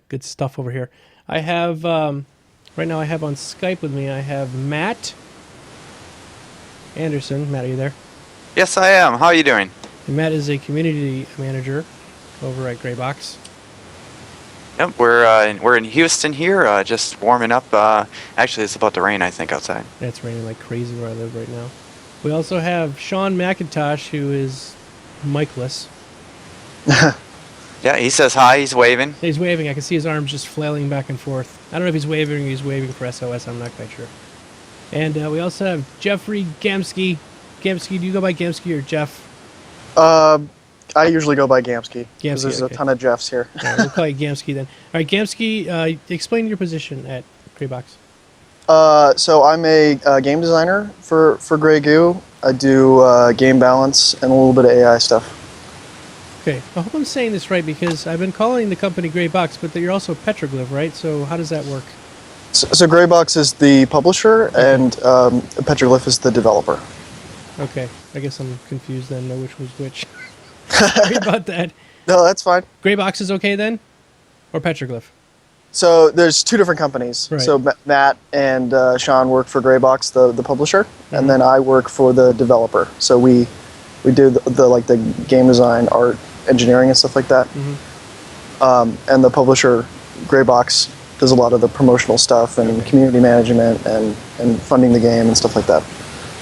good stuff over here. I have right now. I have on Skype with me. I have Matt Anderson. Matt, are you there? Yes, I am. How are you doing? And Matt is a community manager over at Graybox. Yep, we're in Houston here, just warming up. Actually, it's about to rain, I think, outside. It's raining like crazy where I live right now. We also have Sean McIntosh, who is Mikeless. Yeah, he says hi. He's waving. He's waving. I can see his arms just flailing back and forth. I don't know if he's waving or he's waving for SOS. I'm not quite sure. And we also have Jeffrey Gamsky. Gamsky, do you go by Gamsky or Jeff? I usually go by Gamsky. Because Gamsky, there's okay. a ton of Jeffs here. All right, we'll call you Gamsky then. All right, Gamsky, explain your position at Graybox. So I'm a game designer for Grey Goo. I do game balance and a little bit of AI stuff. Okay, I hope I'm saying this right because I've been calling the company Graybox, but you're also Petroglyph, right? So how does that work? So Graybox is the publisher, and Petroglyph is the developer. Okay, I guess I'm confused then, know which was which. Sorry about that. No, that's fine. Graybox is okay then? Or Petroglyph? So there's two different companies. Right. So Matt and Sean work for Graybox, the publisher, and then I work for the developer. So we do the game design, art, engineering, and stuff like that. And the publisher, Graybox, does a lot of the promotional stuff and community management and funding the game and stuff like that.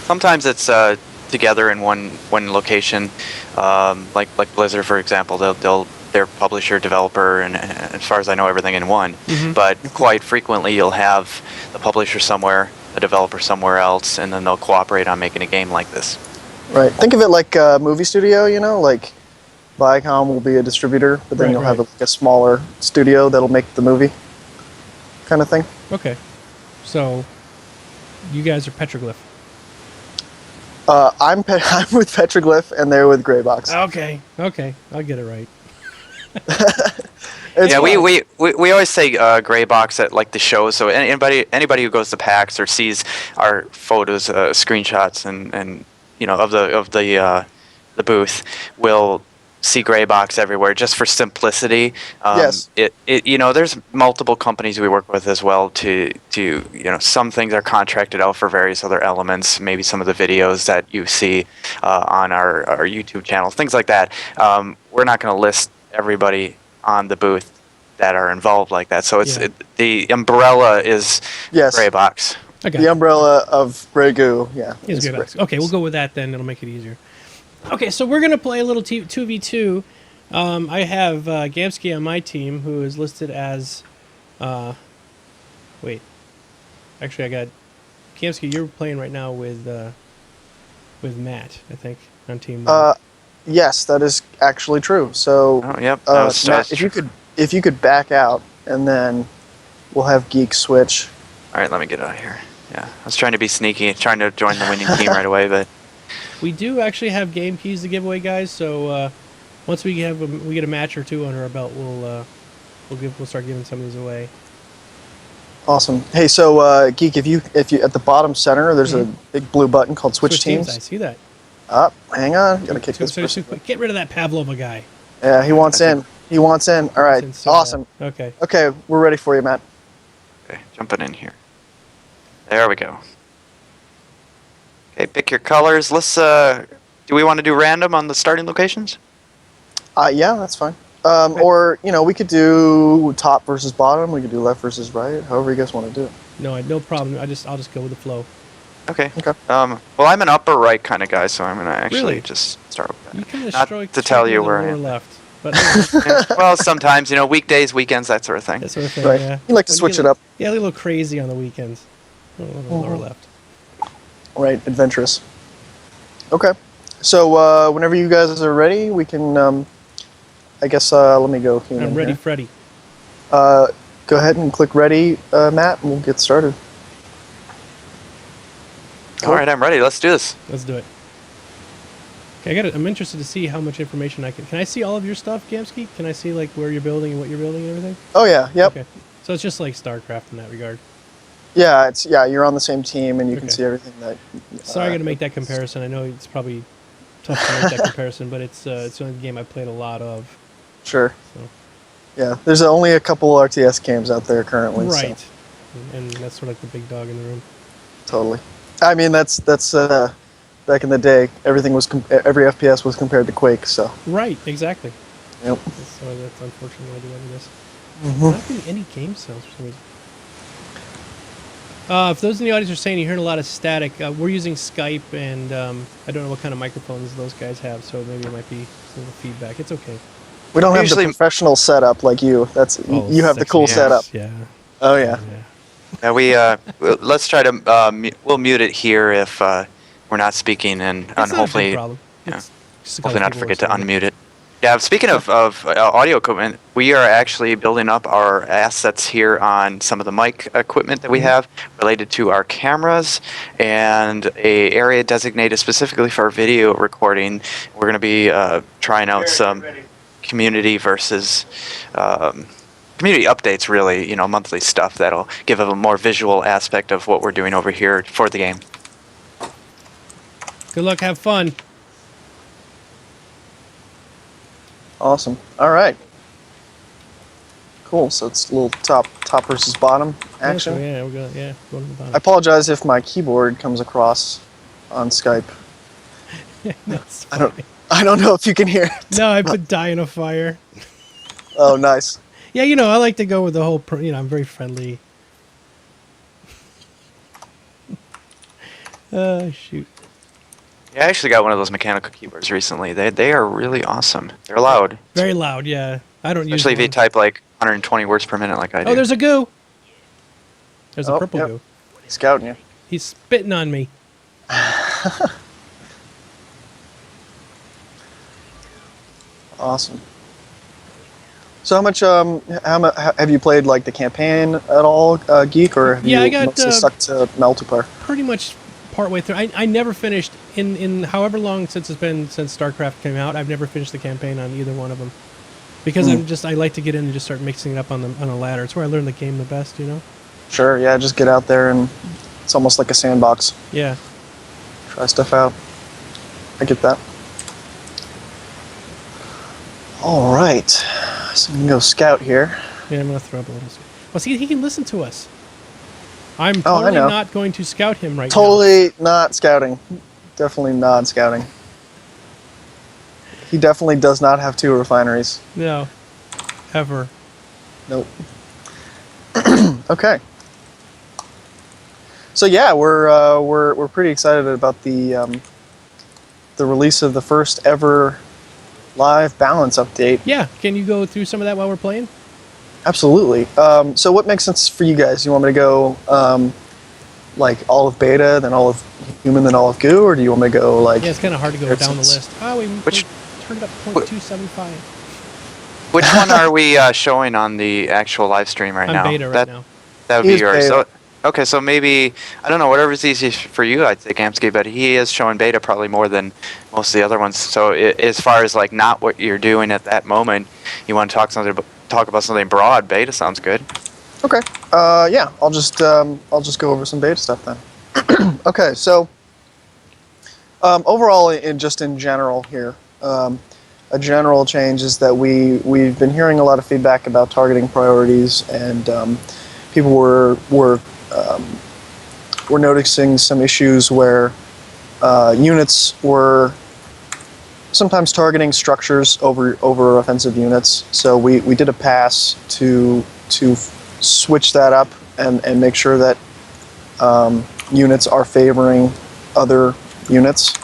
Sometimes it's together in one location, like Blizzard, for example. They're publisher, developer, and as far as I know, everything in one. But quite frequently, you'll have the publisher somewhere, the developer somewhere else, and then they'll cooperate on making a game like this. Right. Think of it like a movie studio, like Viacom will be a distributor, but then you'll have a smaller studio that'll make the movie kind of thing. Okay. So, you guys are Petroglyph. I'm with Petroglyph, and they're with Graybox. Okay, I'll get it right. Yeah, we always say Graybox at like the shows. So anybody who goes to PAX or sees our photos, screenshots, and of the booth will see Graybox everywhere just for simplicity. Yes. There's multiple companies we work with as well to some things are contracted out for various other elements, maybe some of the videos that you see on our YouTube channel, things like that. We're not going to list everybody on the booth that are involved like that. So the umbrella is Graybox. Okay. The umbrella of Grey Goo, Is Graybox. Okay, we'll go with that then. It'll make it easier. Okay, so we're going to play a little 2v2. I have Gamsky on my team, who is listed as... wait. Actually, I got... Gamsky, you're playing right now with Matt, I think, on team 1. Yes, that is actually true. So, Matt, if you could back out, and then we'll have Geek switch. All right, let me get out of here. Yeah, I was trying to be sneaky, trying to join the winning team right away, but... We do actually have game keys to give away, guys. So once we get a match or two under our belt, we'll start giving some of these away. Awesome. Hey, so Geek, if you at the bottom center, there's a big blue button called Switch Teams. I see that. Hang on, gotta kick this person. Get rid of that Pavlova guy. Yeah, he wants in. He wants in. All right, awesome. Okay. Okay, we're ready for you, Matt. Okay, jumping in here. There we go. Okay, pick your colors. Let's, do we want to do random on the starting locations? Yeah, that's fine. Or, we could do top versus bottom. We could do left versus right. However you guys want to do it. No problem. I'll just go with the flow. Okay. Well, I'm an upper right kind of guy, so I'm going to actually just start with that. You kind of Not to tell you where I am. left. But well, sometimes, weekdays, weekends, that sort of thing. That sort of thing, Right. yeah. You like to switch it up. Yeah, a little crazy on the weekends. A little lower left. Right, adventurous. Okay. So whenever you guys are ready, we can, I guess, let me go. I'm ready, Freddy. Go ahead and click ready, Matt, and we'll get started. All right, I'm ready. Let's do this. Let's do it. Okay, I'm interested to see how much information I can... Can I see all of your stuff, Gamsky? Can I see, like, where you're building and what you're building and everything? Oh, yeah. Yep. Okay. So it's just like StarCraft in that regard. Yeah, you're on the same team, and you can see everything that... Sorry, I got to make that comparison. I know it's probably tough to make that comparison, but it's the only game I've played a lot of. Sure. So. Yeah, there's only a couple RTS games out there currently. Right. So, And that's sort of like the big dog in the room. totally. I mean, that's back in the day. Everything was every FPS was compared to Quake. So. Right, exactly. Yep. So that's unfortunately why I do any of this. Mm-hmm. Not getting any game sales for some reason. If those in the audience are saying you're hearing a lot of static, we're using Skype, and I don't know what kind of microphones those guys have, so maybe it might be some little feedback. It's okay. We don't have Usually- the professional setup like you. You have the sexy cool ass, setup. Yeah. Oh yeah. Yeah. Let's try to we'll mute it here if we're not speaking, and It's not a hopefully big problem. yeah. It's just a hopefully couple not people forget to were saying unmute it. Yeah, speaking of audio equipment, we are actually building up our assets here on some of the mic equipment that we have related to our cameras and a area designated specifically for video recording. We're going to be trying out some community versus community updates, really, monthly stuff that'll give a more visual aspect of what we're doing over here for the game. Good luck, have fun. Awesome. All right. Cool. So it's a little top versus bottom action. Yeah, we're going to the I bottom. apologize if my keyboard comes across on Skype. That's I don't know if you can hear it. No, I put die in a fire. Oh, nice. Yeah, I like to go with the whole, I'm very friendly. Shoot. Yeah, I actually got one of those mechanical keyboards recently. They are really awesome. They're loud. Very loud, yeah. I don't Especially if use you type like 120 words per minute like I do. Oh, there's a goo. There's a Oh, purple yep. goo. Scouting you. He's spitting on me. Awesome. So how much have you played like the campaign at all, Geek, or have Yeah, you I got, mostly stuck to multiplayer? Pretty much partway through. I never finished, in however long since it's been since StarCraft came out, I've never finished the campaign on either one of them. Because I like to get in and just start mixing it up on a ladder. It's where I learn the game the best, Sure. Yeah. Just get out there and it's almost like a sandbox. Yeah. Try stuff out. I get that. All right. So I'm gonna go scout here. Yeah, I'm going to throw up a little. Well, see, he can listen to us. I'm Oh, I totally know. not going to scout him right now. Totally not scouting. Definitely not scouting. He definitely does not have 2 refineries. No. Ever. Nope. Okay. So yeah, we're pretty excited about the release of the first ever live balance update. Yeah, can you go through some of that while we're playing? Absolutely. So what makes sense for you guys? You want me to go like all of beta, then all of human, then all of goo, or do you want me to go like? Yeah, it's kind of hard to go down the since- list. Oh, we turned up Wh- 0.275. Which one are we showing on the actual live stream right I'm now? beta right now. That would be He's yours. beta. So, okay, so maybe, I don't know, whatever's easiest for you, I'd say Gamsky, but he is showing beta probably more than most of the other ones. So as far as like not what you're doing at that moment, you want to talk about something broad, beta sounds good. Okay. Yeah, I'll just go over some beta stuff then. Okay, so overall, in general here, a general change is that we've been hearing a lot of feedback about targeting priorities, and people were noticing some issues where units were sometimes targeting structures over offensive units. So we did a pass to switch that up and make sure that units are favoring other units.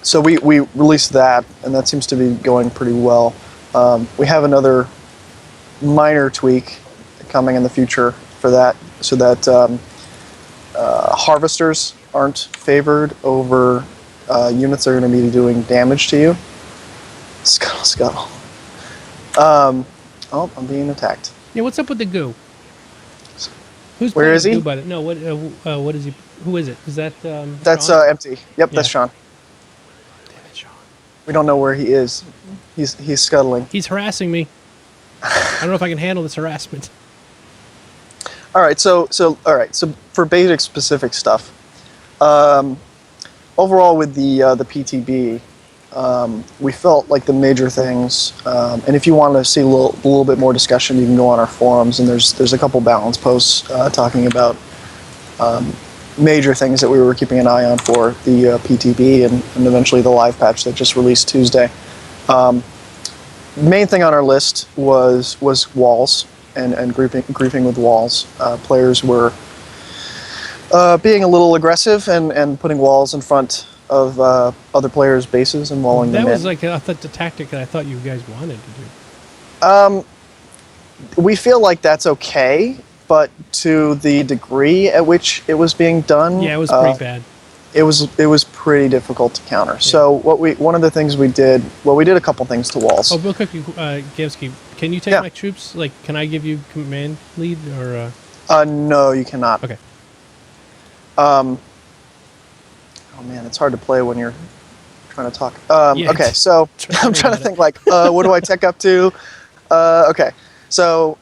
So we released that, and that seems to be going pretty well. We have another minor tweak coming in the future for that, so that harvesters aren't favored over units that are going to be doing damage to you. Scuttle. Oh, I'm being attacked. Yeah, what's up with the goo? Who's Where playing is he? Goo by the, no, what is he? Who is it? Is that That's Sean? empty. Yep, that's Yeah. Sean. Damn it, Sean. We don't know where he is. He's scuttling. He's harassing me. I don't know if I can handle this harassment. All right, so for basic specific stuff, overall with the PTB, we felt like the major things, and if you want to see a little bit more discussion, you can go on our forums, and there's a couple balance posts talking about major things that we were keeping an eye on for the PTB and eventually the live patch that just released Tuesday. Main thing on our list was walls and griefing with walls. Players were being a little aggressive and putting walls in front of other players' bases and walling them in. That was like the tactic that I thought you guys wanted to do. We feel like that's okay, but to the degree at which it was being done, Yeah, it was pretty bad. It was pretty difficult to counter. Yeah. So one of the things we did a couple things to walls. Oh, real quick, Gamsky, can you take my troops? Like, can I give you command lead or? No, you cannot. Okay. Oh man, it's hard to play when you're trying to talk. Yeah, okay, so I'm trying to think like, what do I tech up to? Okay, so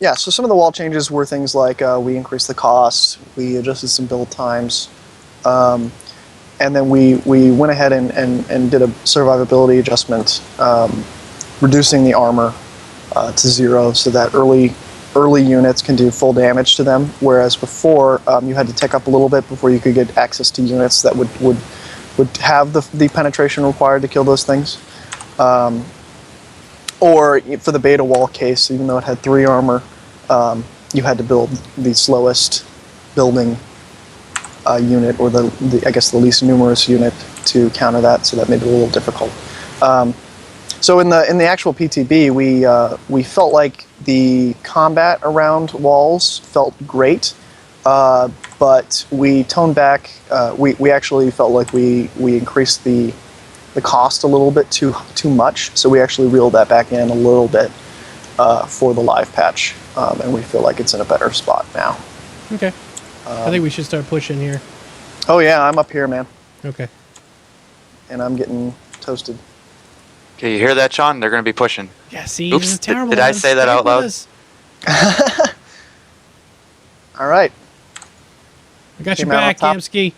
yeah, so some of the wall changes were things like we increased the cost, we adjusted some build times, and then we went ahead and did a survivability adjustment, reducing the armor to 0 so that early units can do full damage to them, whereas before you had to tech up a little bit before you could get access to units that would have the penetration required to kill those things. Or for the beta wall case, even though it had 3 armor, you had to build the slowest building unit, or I guess the least numerous unit to counter that, so that made it a little difficult. So in the actual PTB, we felt like the combat around walls felt great, but we toned back. We actually felt like we increased the cost a little bit too much, so we actually reeled that back in a little bit for the live patch, and we feel like it's in a better spot now. Okay. I think we should start pushing here. Oh yeah, I'm up here, man. Okay. And I'm getting toasted. Okay, you hear that, Sean? They're going to be pushing. Yeah, see, Oops, this is terrible. did I say that out loud? All right. I got your back, Gamsky.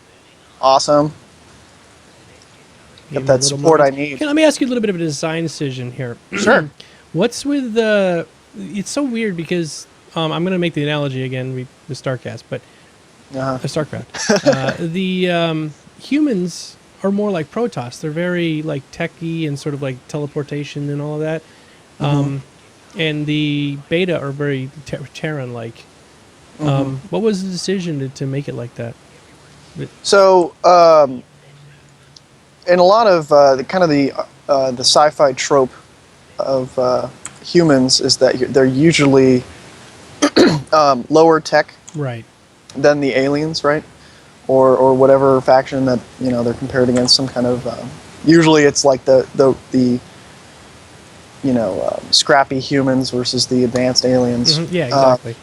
Awesome. Got that support I need. Okay, let me ask you a little bit of a design decision here. Sure. What's with the... It's so weird because... I'm going to make the analogy again with StarCast, but... StarCraft. The humans are more like Protoss. They're very like techy and sort of like teleportation and all of that. And the beta are very Terran-like. What was the decision to make it like that? So, in a lot of the sci-fi trope of humans is that they're usually lower tech, right, than the aliens, right, or whatever faction that they're compared against. Some kind of usually it's like the scrappy humans versus the advanced aliens. Yeah, exactly.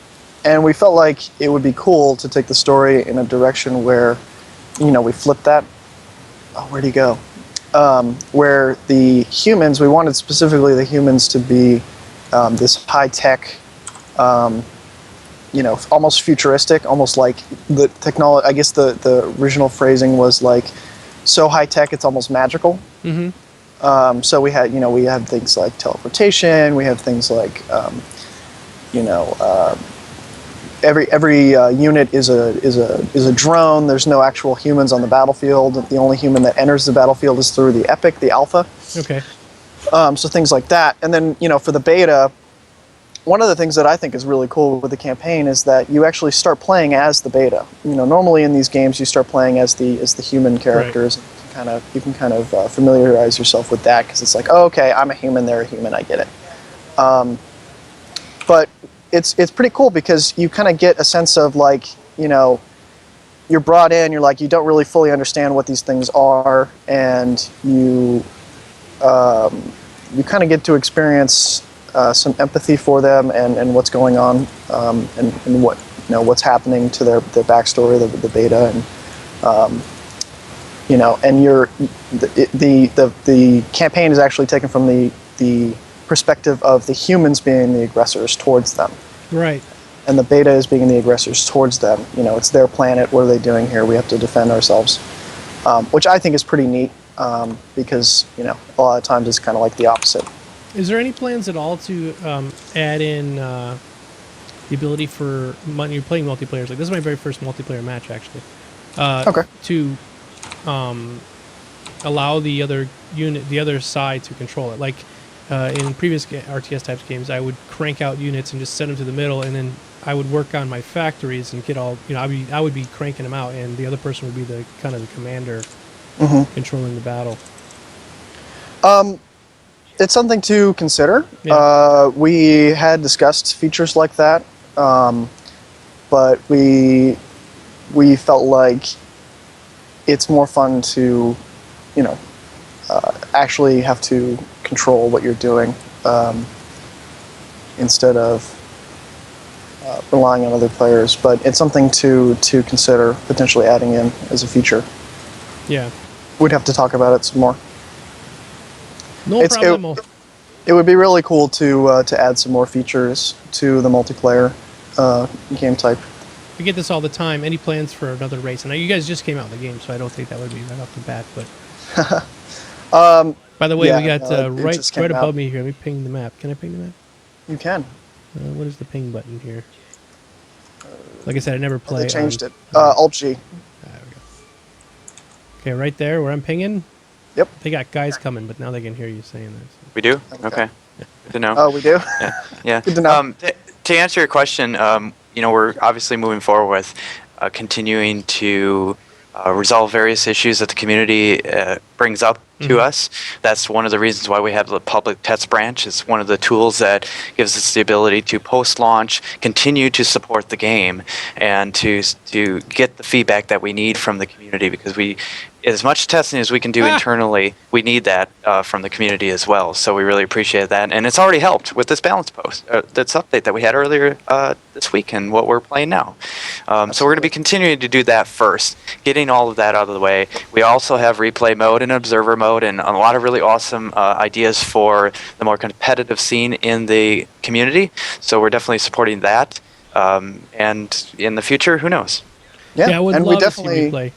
And we felt like it would be cool to take the story in a direction where, we flip that. Oh, where'd he go? Where the humans, we wanted specifically the humans to be this high-tech, almost futuristic, almost like the technology. I guess the original phrasing was like, so high-tech it's almost magical. So we had things like teleportation. We have things like, every unit is a drone. There's no actual humans on the battlefield. The only human that enters the battlefield is through the Epic, the Alpha. Okay. So things like that. And then for the beta, one of the things that I think is really cool with the campaign is that you actually start playing as the beta. Normally in these games you start playing as the human characters. Right. You can kind of familiarize yourself with that because it's like, oh, okay, I'm a human, they're a human, I get it. But it's pretty cool because you kind of get a sense of like, you're brought in, you're like, you don't really fully understand what these things are, and you kind of get to experience some empathy for them and what's going on, and what's happening to their backstory, the beta, and and the campaign is actually taken from the perspective of the humans being the aggressors towards them. Right. And the beta is being the aggressors towards them. It's their planet. What are they doing here? We have to defend ourselves, which I think is pretty neat. because a lot of times it's kind of like the opposite. Is there any plans at all to add in the ability for when you're playing multiplayer? Like this is my very first multiplayer match, actually. Okay. To allow the other side to control it. Like in previous RTS types games, I would crank out units and just send them to the middle, and then I would work on my factories and get all. I would be cranking them out, and the other person would be the kind of the commander controlling the battle. It's something to consider. Yeah. We had discussed features like that, but we felt like it's more fun to, actually have to control what you're doing instead of relying on other players. But it's something to consider potentially adding in as a feature. Yeah. We'd have to talk about it some more. No problem. It would be really cool to add some more features to the multiplayer game type. We get this all the time. Any plans for another race? And you guys just came out in the game, so I don't think that would be right off the bat. But by the way, yeah, we got right above out. me here. Let me ping the map. Can I ping the map? You can. What is the ping button here? Like I said, I never play. They changed it. Alt G. There we go. Okay, right there where I'm pinging. Yep. They got guys coming, but now they can hear you saying that. So. We do? Okay. Good to know. Oh, we do? Yeah. Good to know. To answer your question, we're obviously moving forward with continuing to resolve various issues that the community brings up to us. That's one of the reasons why we have the public test branch. It's one of the tools that gives us the ability to post-launch, continue to support the game, and to get the feedback that we need from the community, because as much testing as we can do internally, we need that from the community as well. So we really appreciate that. And it's already helped with this balance post, this update that we had earlier this week and what we're playing now. So we're going to be continuing to do that first, getting all of that out of the way. We also have replay mode and observer mode and a lot of really awesome ideas for the more competitive scene in the community. So we're definitely supporting that. And in the future, who knows? Yeah, I would and love we definitely to see replay.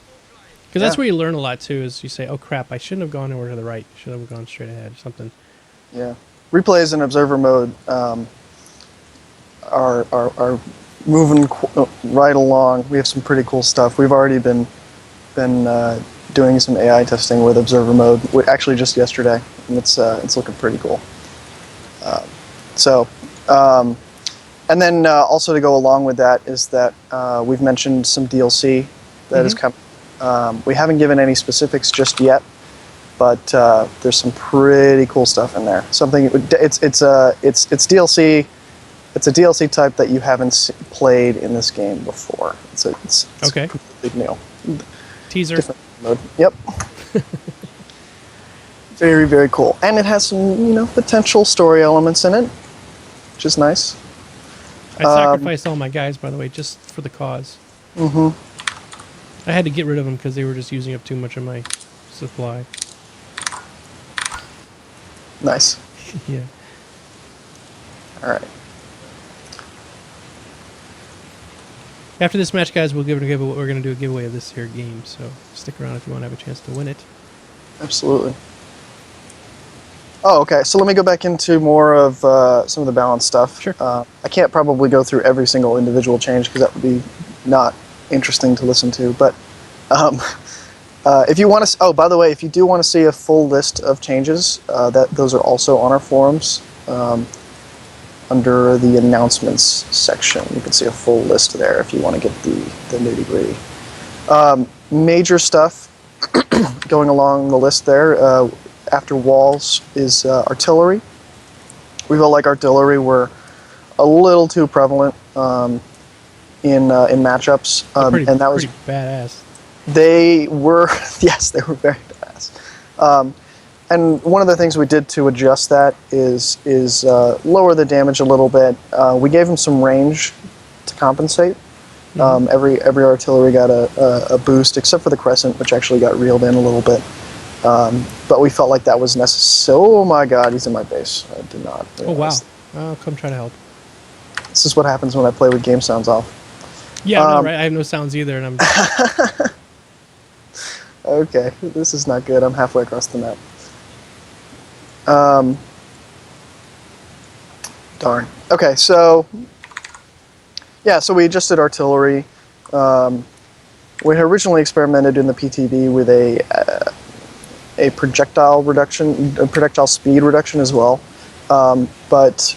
Because that's where you learn a lot, too, is you say, oh, crap, I shouldn't have gone over to the right. Should have gone straight ahead or something. Yeah. Replays and observer mode are moving right along. We have some pretty cool stuff. We've already been doing some AI testing with observer mode, actually just yesterday, and it's looking pretty cool. And then also to go along with that is that we've mentioned some DLC that is coming. We haven't given any specifics just yet, but there's some pretty cool stuff in there. It's DLC. It's a DLC type that you haven't played in this game before. It's okay. Completely new. Teaser. Different mode. Yep. Very, very cool, and it has some potential story elements in it, which is nice. I sacrificed all my guys, by the way, just for the cause. I had to get rid of them because they were just using up too much of my supply. Nice. Yeah. All right. After this match, guys, we're going to give a giveaway of this here game. So stick around if you want to have a chance to win it. Absolutely. Oh, okay. So let me go back into more of some of the balance stuff. Sure. I can't probably go through every single individual change because that would be not interesting to listen to. But if you want to, by the way, if you do want to see a full list of changes, those are also on our forums under the announcements section. You can see a full list there if you want to get the nitty gritty. Major stuff going along the list there. After walls is artillery. We felt like artillery were a little too prevalent in matchups, and that was pretty badass. They were, yes, they were very badass. And one of the things we did to adjust that is lower the damage a little bit. We gave them some range to compensate. Every artillery got a boost, except for the Crescent, which actually got reeled in a little bit. But we felt like that was necessary. Oh my God, he's in my base. I did not realize. Oh wow! I'll come try to help. This is what happens when I play with game sounds off. Yeah, no, right. I have no sounds either, and I'm. Okay, this is not good. I'm halfway across the map. Darn. Okay, so yeah, so we just did artillery. We had originally experimented in the PTB with a projectile reduction, a projectile speed reduction as well, but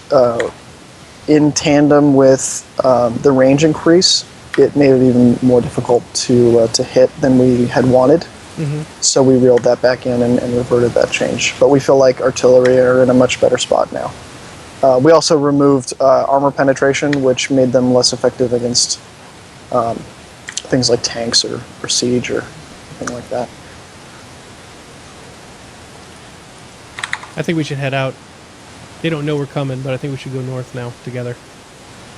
in tandem with the range increase, it made it even more difficult to hit than we had wanted. So we reeled that back in and reverted that change. But we feel like artillery are in a much better spot now. We also removed armor penetration, which made them less effective against things like tanks or siege or anything like that. I think we should head out. They don't know we're coming, but I think we should go north now together.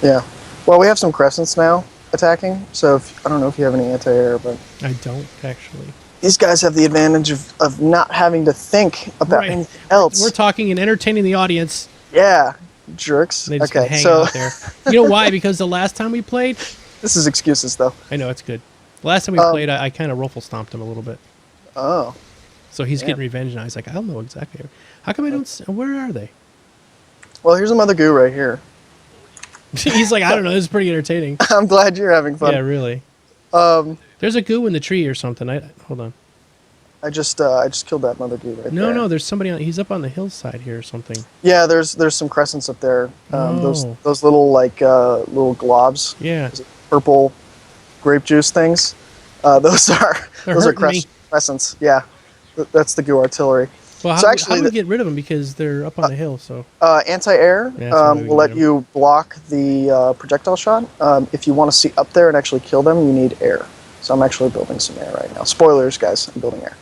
Yeah. Well, we have some crescents now attacking, so I don't know if you have any anti-air, but I don't, actually. these guys have the advantage of not having to think about anything else. We're talking and entertaining the audience. Yeah, jerks. They just Okay, hang so out there. You know why? Because the last time we played... this is excuses, though. I know, it's good. The last time we played, I kind of ruffle stomped him a little bit. Oh. So he's getting revenge now. He's like, I don't know exactly. How come I don't... Where are they? Well, here's a Mother Goo right here. He's like, I don't know. This is pretty entertaining. I'm glad you're having fun. Yeah, really. There's a goo in the tree or something. Hold on. I just killed that Mother Goo right there. No, there's somebody on. He's up on the hillside here or something. Yeah, there's some crescents up there. Oh. Those little little globs. Yeah. Those purple grape juice things. Those are crescents. Yeah, that's the Goo artillery. Well, how do we get rid of them because they're up on the hill? So anti-air will let you block the projectile shot. If you want to see up there and actually kill them, you need air. So I'm actually building some air right now. Spoilers, guys. I'm building air.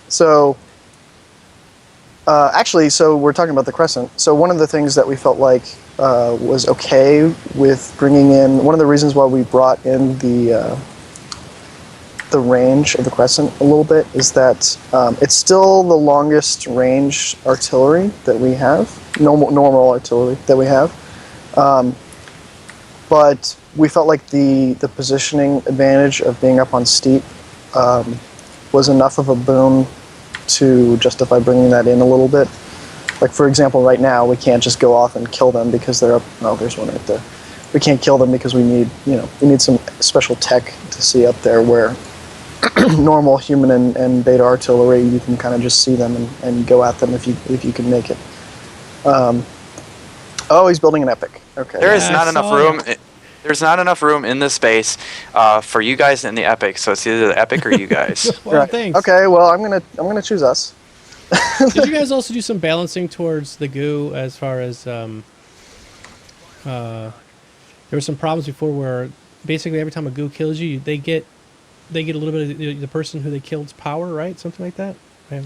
So we're talking about the crescent. So one of the things that we felt like was okay with bringing in, one of the reasons why we brought in the range of the crescent a little bit is that it's still the longest range artillery that we have, normal artillery that we have. But we felt like the positioning advantage of being up on steep was enough of a boon to justify bringing that in a little bit. Like, for example, right now we can't just go off and kill them because they're up. Oh, there's one right there. We can't kill them because we need some special tech to see up there where normal human and beta artillery, you can kind of just see them and go at them if you can make it. Oh, he's building an epic. Okay. There is not enough room. There's not enough room in this space for you guys in the epic. So it's either the epic or you guys. Well, right. thanks. Okay. Well, I'm gonna choose us. Did you guys also do some balancing towards the goo as far as there were some problems before where basically every time a goo kills you, they get a little bit of the person who they killed's power, right? Something like that. Yeah.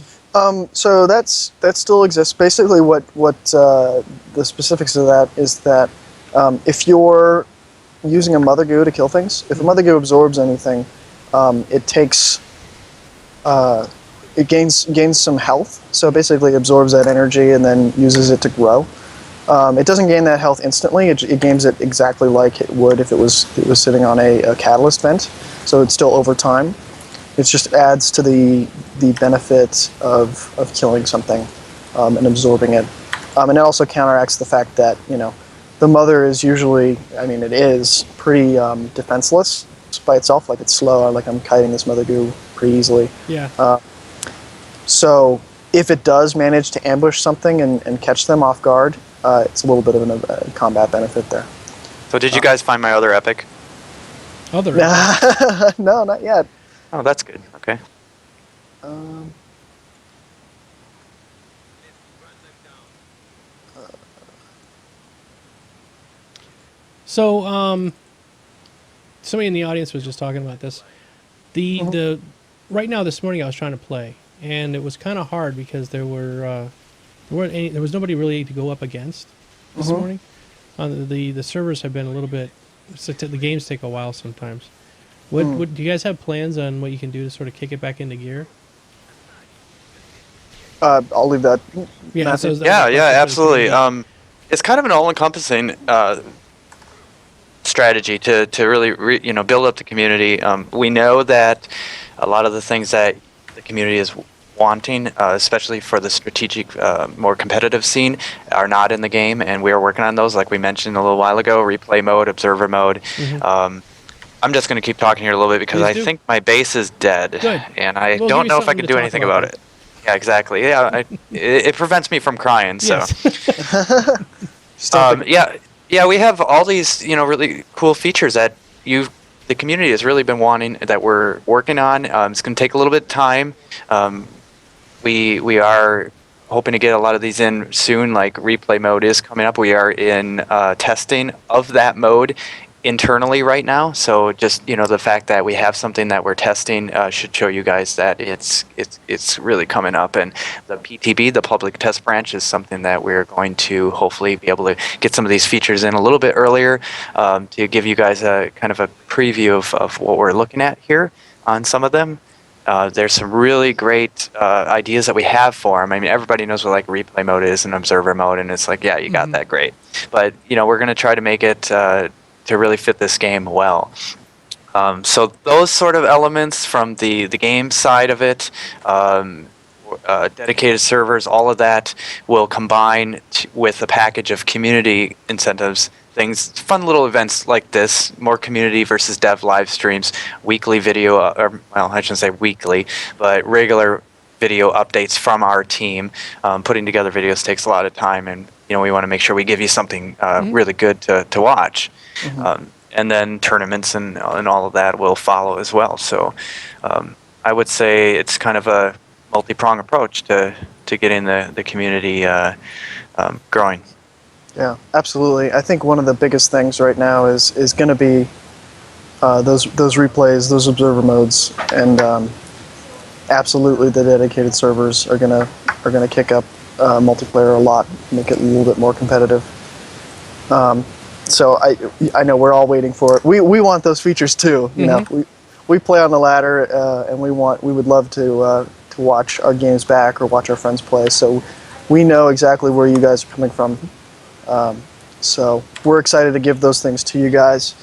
So that still exists. Basically, what the specifics of that is that if you're using a Mother Goo to kill things, if a Mother Goo absorbs anything, it takes it gains some health. So basically, absorbs that energy and then uses it to grow. It doesn't gain that health instantly. It gains it exactly like it would if it was sitting on a catalyst vent. So it's still over time. It just adds to the benefit of killing something and absorbing it. And it also counteracts the fact that, the mother is usually, it is pretty defenseless by itself. Like, it's slow. Like, I'm kiting this Mother Goo pretty easily. Yeah. So if it does manage to ambush something and catch them off guard, it's a little bit of a combat benefit there. So did you guys find my other epic? Other? No, not yet. Oh, that's good. Okay. So, somebody in the audience was just talking about this. The right now this morning I was trying to play, and it was kind of hard because there was nobody really to go up against this morning. The servers have been a little bit. The games take a while sometimes. Do you guys have plans on what you can do to sort of kick it back into gear? I'll leave that. Yeah, absolutely. It's kind of an all-encompassing strategy to really build up the community. We know that a lot of the things that the community is wanting, especially for the strategic, more competitive scene, are not in the game, and we are working on those, like we mentioned a little while ago, replay mode, observer mode. I'm just going to keep talking here a little bit because I think my base is dead, Good. and I We'll don't give you know if I something can to do talk anything about about it. Yeah, exactly. Yeah, it prevents me from crying. So, Yes. yeah, we have all these, really cool features that the community has really been wanting, that we're working on. It's going to take a little bit of time. We are hoping to get a lot of these in soon. Like replay mode is coming up. We are in testing of that mode internally right now. So just the fact that we have something that we're testing should show you guys that it's really coming up. And the PTB, the public test branch, is something that we're going to hopefully be able to get some of these features in a little bit earlier, to give you guys a kind of a preview of what we're looking at here on some of them. There's some really great ideas that we have for them. I mean, everybody knows what like replay mode is and observer mode, and it's like, yeah, you got that, great. But we're going to try to make it to really fit this game well. So those sort of elements from the game side of it, dedicated servers, all of that will combine with a package of community incentives, things, fun little events like this, more community versus dev live streams, weekly video, or well, I shouldn't say weekly, but regular video updates from our team. Putting together videos takes a lot of time, and we want to make sure we give you something really good to watch. And then tournaments and all of that will follow as well. So I would say it's kind of a multi-pronged approach to getting the community growing. Yeah, absolutely. I think one of the biggest things right now is going to be those replays, those observer modes, and absolutely the dedicated servers are gonna kick up multiplayer a lot, make it a little bit more competitive. So I know we're all waiting for it. We want those features too. You know, we play on the ladder, and we would love to watch our games back or watch our friends play. So we know exactly where you guys are coming from. So we're excited to give those things to you guys.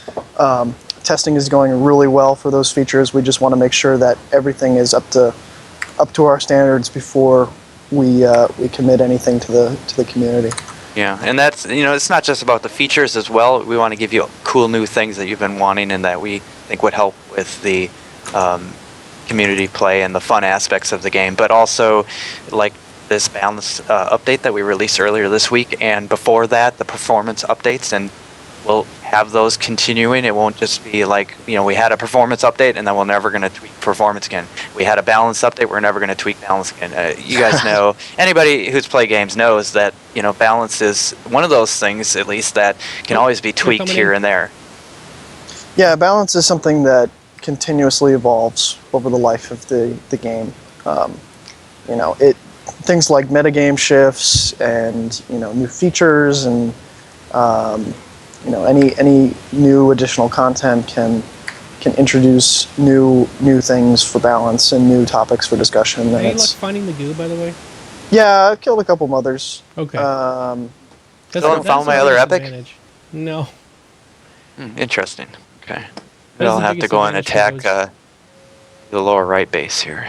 Testing is going really well for those features. We just want to make sure that everything is up to our standards before we commit anything to the community. Yeah, and that's, it's not just about the features as well. We want to give you cool new things that you've been wanting and that we think would help with the community play and the fun aspects of the game, but also like this balance update that we released earlier this week, and before that, the performance updates, and we'll have those continuing. It won't just be like, we had a performance update and then we're never going to tweak performance again. We had a balance update, we're never going to tweak balance again. You guys know, anybody who's played games knows that, balance is one of those things, at least, that can always be tweaked here and there. Yeah, balance is something that continuously evolves over the life of the game. Things like metagame shifts and new features and any new additional content can introduce new things for balance and new topics for discussion. Any luck finding the goo, by the way? Yeah, I've killed a couple mothers. Okay. Still found my other epic? No. Interesting. Okay. I'll have to go and attack the lower right base here.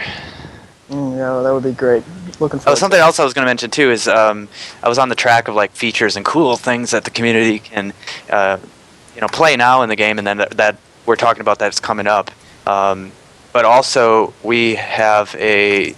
Yeah, that would be great. Looking forward. Something else I was going to mention too is I was on the track of like features and cool things that the community can play now in the game, and then that we're talking about that's coming up. But also we have a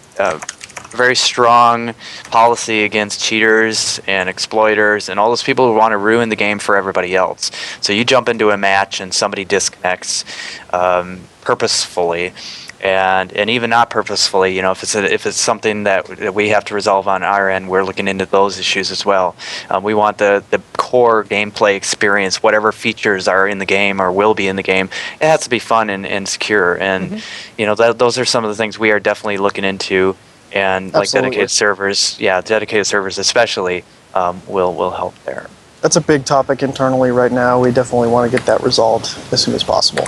very strong policy against cheaters and exploiters and all those people who want to ruin the game for everybody else. So you jump into a match and somebody disconnects purposefully. And even not purposefully, if it's something that we have to resolve on our end, we're looking into those issues as well. We want the core gameplay experience, whatever features are in the game or will be in the game, it has to be fun and secure. And those are some of the things we are definitely looking into. And like dedicated servers, dedicated servers especially, will help there. That's a big topic internally right now. We definitely want to get that resolved as soon as possible.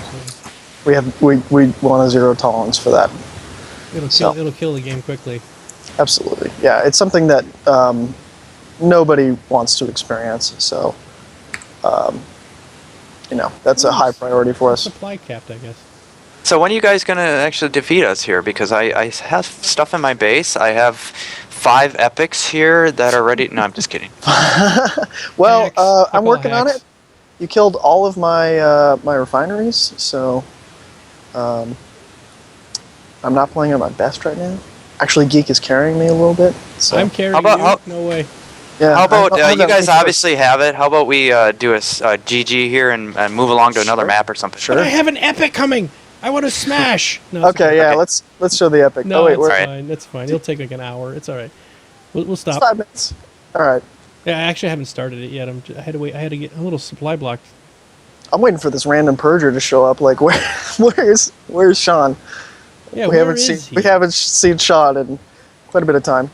We want a zero tolerance for that. It'll kill the game quickly. Absolutely, yeah. It's something that nobody wants to experience. So, that's a high priority for us. Supply capped, I guess. So when are you guys gonna actually defeat us here? Because I have stuff in my base. I have 5 epics here that are ready. No, I'm just kidding. Well, Hacks. A I'm couple of working on hacks. it. You killed all of my my refineries, so I'm not playing at my best right now. Actually, Geek is carrying me a little bit. So I'm carrying about- you. how- No way. yeah. How about I have you that guys link obviously have it? How about we do a GG here and move along to another Sure. map or something? Sure. But I have an epic coming. I want to smash. No, it's Okay, yeah. Okay. Let's show the epic. No, oh wait, it's we're Alright. fine. It's fine. It'll take like an hour. It's all right. We'll it's stop. 5 minutes. All right. Yeah, I actually haven't started it yet. I had to wait. I had to get a little supply block. I'm waiting for this random purger to show up. Like, where's Sean? Yeah, we where haven't is seen he? seen Sean in quite a bit of time.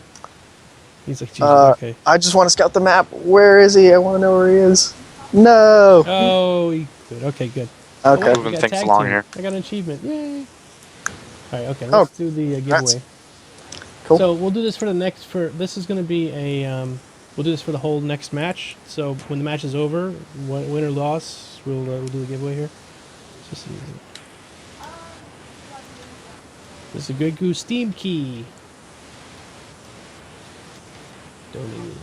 He's like, Jesus, okay. I just want to scout the map. Where is he? I want to know where he is. No. Oh, good. Okay, good. Okay. Oh, wait, Moving we got things tag along team. here. I got an achievement. Yay! All right, okay. Oh, Let's do the congrats. giveaway. Cool. So we'll do this for the next. This is going to be a. We'll do this for the whole next match. So when the match is over, win or loss, we'll do the giveaway here. It's just easy. This is a Good Goo Steam key. Donated.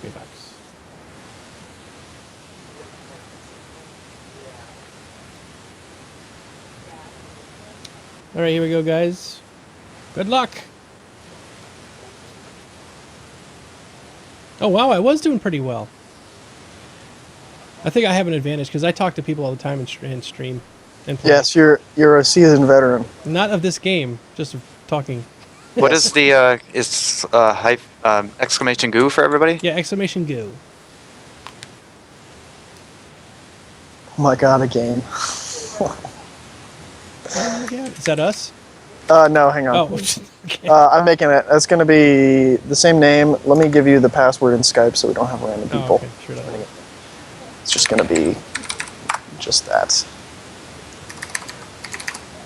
$3. All right, here we go, guys. Good luck. Oh wow, I was doing pretty well. I think I have an advantage because I talk to people all the time and stream and play. Yes, you're a seasoned veteran. Not of this game, just of talking. What is the exclamation goo for everybody? Yeah, exclamation go. Oh my god, a game. Oh, yeah. Is that us? No, hang on. Oh, okay. I'm making it. It's going to be the same name. Let me give you the password in Skype so we don't have random people. Oh, okay. Sure. That way. It's just going to be just that.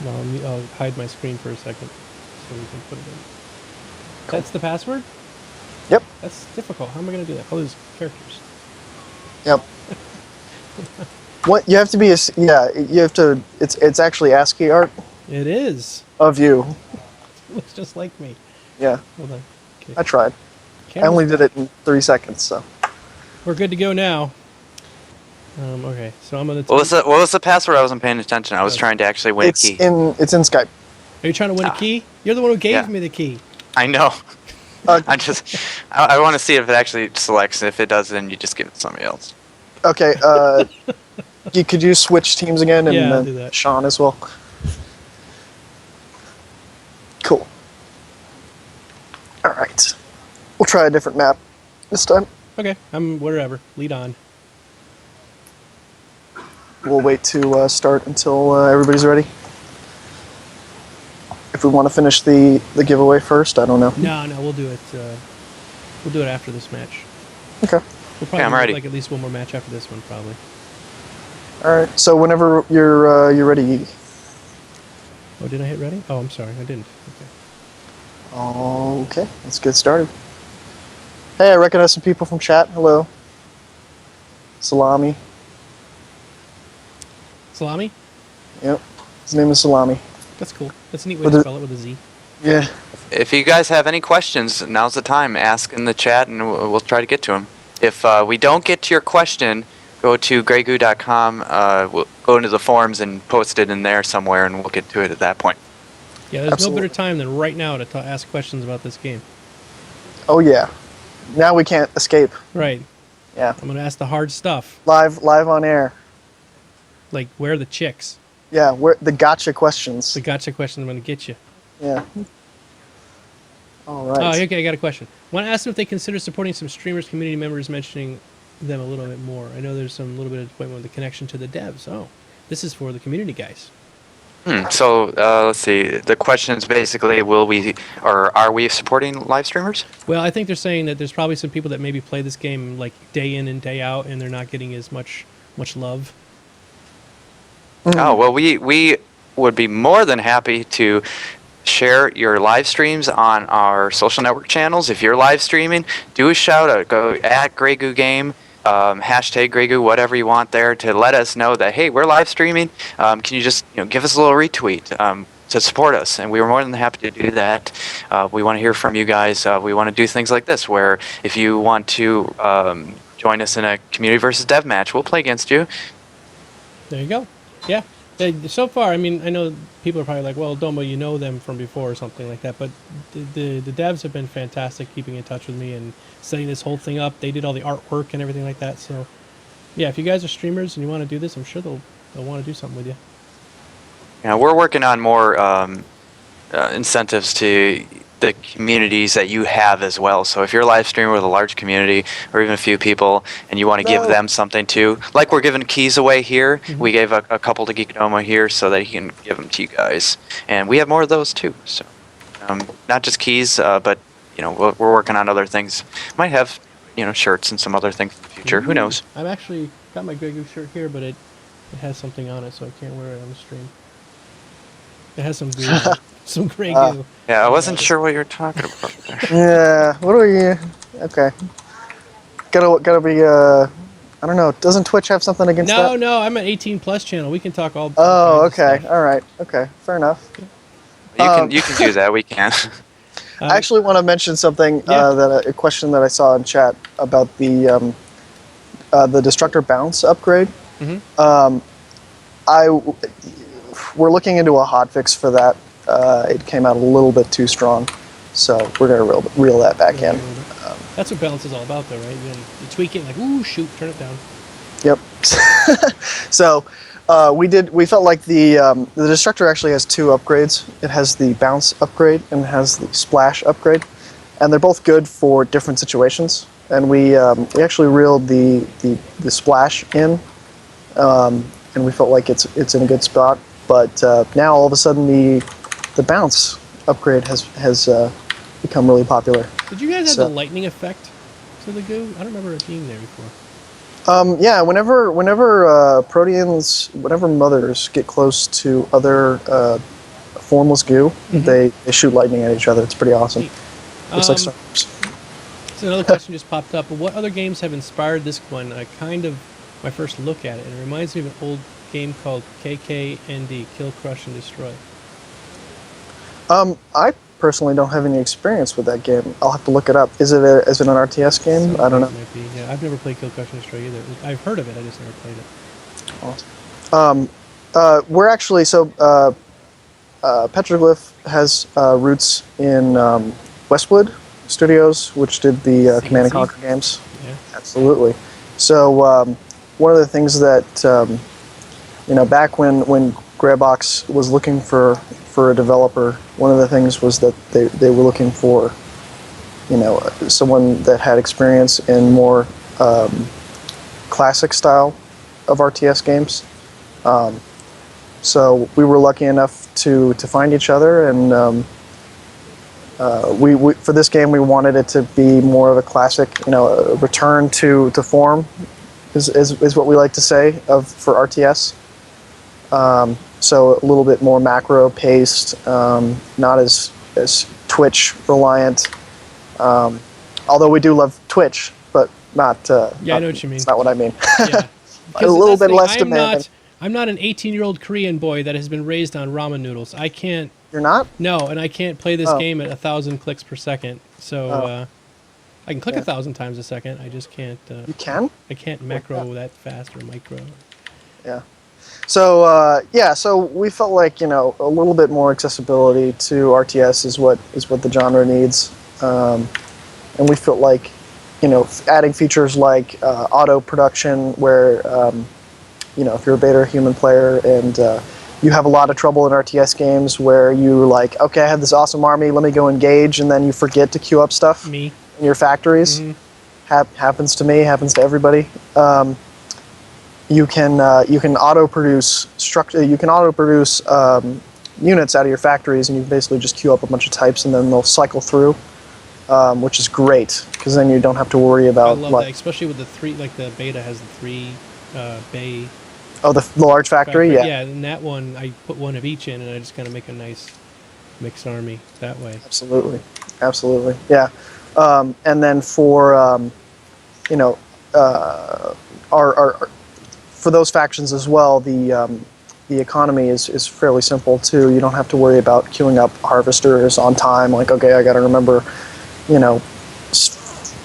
No, I'll hide my screen for a second so we can put it in. That's the password? Yep. That's difficult. How am I going to do that? All these characters. Yep. What you have to be you have to it's actually ASCII art It is. of you. It looks just like me. Yeah, Hold on. Okay. I tried. I Camera's only did it in 3 seconds, so. We're good to go now. Okay, so I'm gonna. What was the password? I wasn't paying attention. I was trying to actually win a It's key. in Skype. Are you trying to win a key? You're the one who gave Yeah. me the key. I know. Uh, I want to see if it actually selects. If it does, then you just give it to somebody else. Okay, could you switch teams again and Yeah, I'll do that. Sean as well? Cool. All right. We'll try a different map this time. Okay, I'm wherever. Lead on. We'll wait to start until everybody's ready. If we want to finish the giveaway first, I don't know. No, we'll do it. We'll do it after this match. Okay. We'll probably I'm do, ready. like at least one more match after this one, probably. All right. So whenever you're ready. Oh, did I hit ready? Oh, I'm sorry, I didn't. Okay. Okay. Let's get started. Hey, I recognize some people from chat. Hello. Salami. Salami? Yep. His name is Salami. That's cool. That's a neat way With to a- spell it with a Z. Yeah. If you guys have any questions, now's the time. Ask in the chat, and we'll try to get to them. If we don't get to your question, go to greygoo.com. We'll go into the forums and post it in there somewhere, and we'll get to it at that point. Yeah, there's Absolutely. no better time than right now to ask questions about this game. Oh yeah. Now we can't escape. Right. Yeah. I'm gonna ask the hard stuff, Live on air. like where are the chicks? Yeah. Where the gotcha questions. The gotcha question I'm gonna get you. Yeah. All Oh, right. okay, I got a question. Want to ask them if they consider supporting some streamers, community members, mentioning them a little bit more. I know there's some little bit of disappointment with the connection to the devs. Oh, this is for the community guys. So let's see. The question is basically, are we supporting live streamers? Well, I think they're saying that there's probably some people that maybe play this game like day in and day out, and they're not getting as much love. Oh well, we would be more than happy to share your live streams on our social network channels. If you're live streaming, do a shout out. Go at Grey Goo Game. hashtag Gregu, whatever you want there to let us know that, hey, we're live streaming. Can you just give us a little retweet to support us? And we were more than happy to do that. We want to hear from you guys. We want to do things like this, where if you want to join us in a community versus dev match, we'll play against you. There you go. Yeah. So far, I mean, I know people are probably like, well, Domo, you know them from before or something like that, but the devs have been fantastic keeping in touch with me and setting this whole thing up. They did all the artwork and everything like that. So, yeah, if you guys are streamers and you want to do this, I'm sure they'll want to do something with you. Yeah, we're working on more incentives to the communities that you have as well. So if you're a live streamer with a large community or even a few people and you want to give them something too, like we're giving keys away here, we gave a couple to Geekodoma here so that he can give them to you guys. And we have more of those too. So not just keys, but we're working on other things. Might have shirts and some other things in the future. Who knows? I've actually got my Gregu shirt here, but it has something on it, so I can't wear it on the stream. It has some goo, some gray goo. Yeah, I wasn't sure what you were talking about there. Yeah. What are you? Okay. Gotta be. I don't know. Doesn't Twitch have something against that? No. I'm an 18+ channel. We can talk all. Oh, okay. All right. Okay. Fair enough. You can do that. We can. I actually want to mention something a question that I saw in chat about the Destructor Bounce upgrade. We're looking into a hotfix for that. It came out a little bit too strong, so we're gonna reel that back in. That's what balance is all about, though, right? You tweak it, like, ooh, shoot, turn it down. Yep. So we felt like the Destructor actually has two upgrades. It has the Bounce upgrade and it has the Splash upgrade, and they're both good for different situations. And we actually reeled the Splash in, and we felt like it's in a good spot. But now all of a sudden the Bounce upgrade has become really popular. Did you guys have the lightning effect to the goo? I don't remember it being there before. Yeah, whenever proteins, whenever mothers get close to other formless goo, they shoot lightning at each other. It's pretty awesome. Looks like stars. So another question just popped up. What other games have inspired this one? My first look at it. It reminds me of an old game called KKND, Kill, Crush, and Destroy. I personally don't have any experience with that game. I'll have to look it up. Is it an RTS game? I don't know. It might be. Yeah, I've never played Kill, Crush, and Destroy either. I've heard of it. I just never played it. Awesome. We're actually Petroglyph has roots in Westwood Studios, which did the Command & Conquer games. Yeah. Absolutely. So one of the things that back when Greybox was looking for a developer, one of the things was that they were looking for someone that had experience in more classic style of RTS games. So we were lucky enough to find each other, and we for this game we wanted it to be more of a classic, a return to form is what we like to say for RTS. So a little bit more macro paced, not as Twitch reliant. Although we do love Twitch, but not. I know what you mean. That's not what I mean. Yeah. A little bit less demanding. I'm not an 18-year-old Korean boy that has been raised on ramen noodles. I can't. You're not? No, and I can't play this game at 1,000 clicks per second. So I can click 1,000 times a second. I just can't. You can? I can't macro that fast or micro. Yeah. So so we felt like a little bit more accessibility to RTS is what the genre needs, and we felt like adding features like auto production, where if you're a beta or human player and you have a lot of trouble in RTS games where you like, okay, I have this awesome army, let me go engage, and then you forget to queue up stuff in your factories. Happens to me, happens to everybody. You can auto produce units out of your factories, and you basically just queue up a bunch of types, and then they'll cycle through, which is great because then you don't have to worry about. I love that, especially with the three. Like the beta has the 3 bay. Oh, the large factory, yeah. Yeah, and that one I put one of each in, and I just kind of make a nice mixed army that way. Absolutely, yeah. And then for are for those factions as well. The economy is fairly simple too. You don't have to worry about queuing up harvesters on time. Like, okay, I got to remember,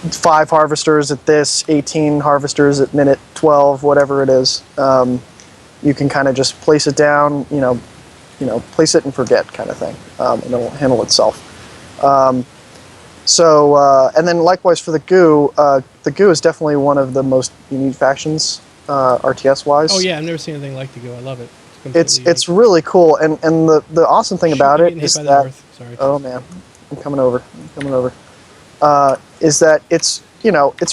5 harvesters at this, 18 harvesters at minute 12, whatever it is. You can kind of just place it down, place it and forget kind of thing, and it'll handle itself. And then likewise for the Goo is definitely one of the most unique factions, RTS wise. Oh yeah, I've never seen anything like the Goo. I love it. It's really cool, and the awesome thing about it is that Sorry. oh man, I'm coming over. Is that it's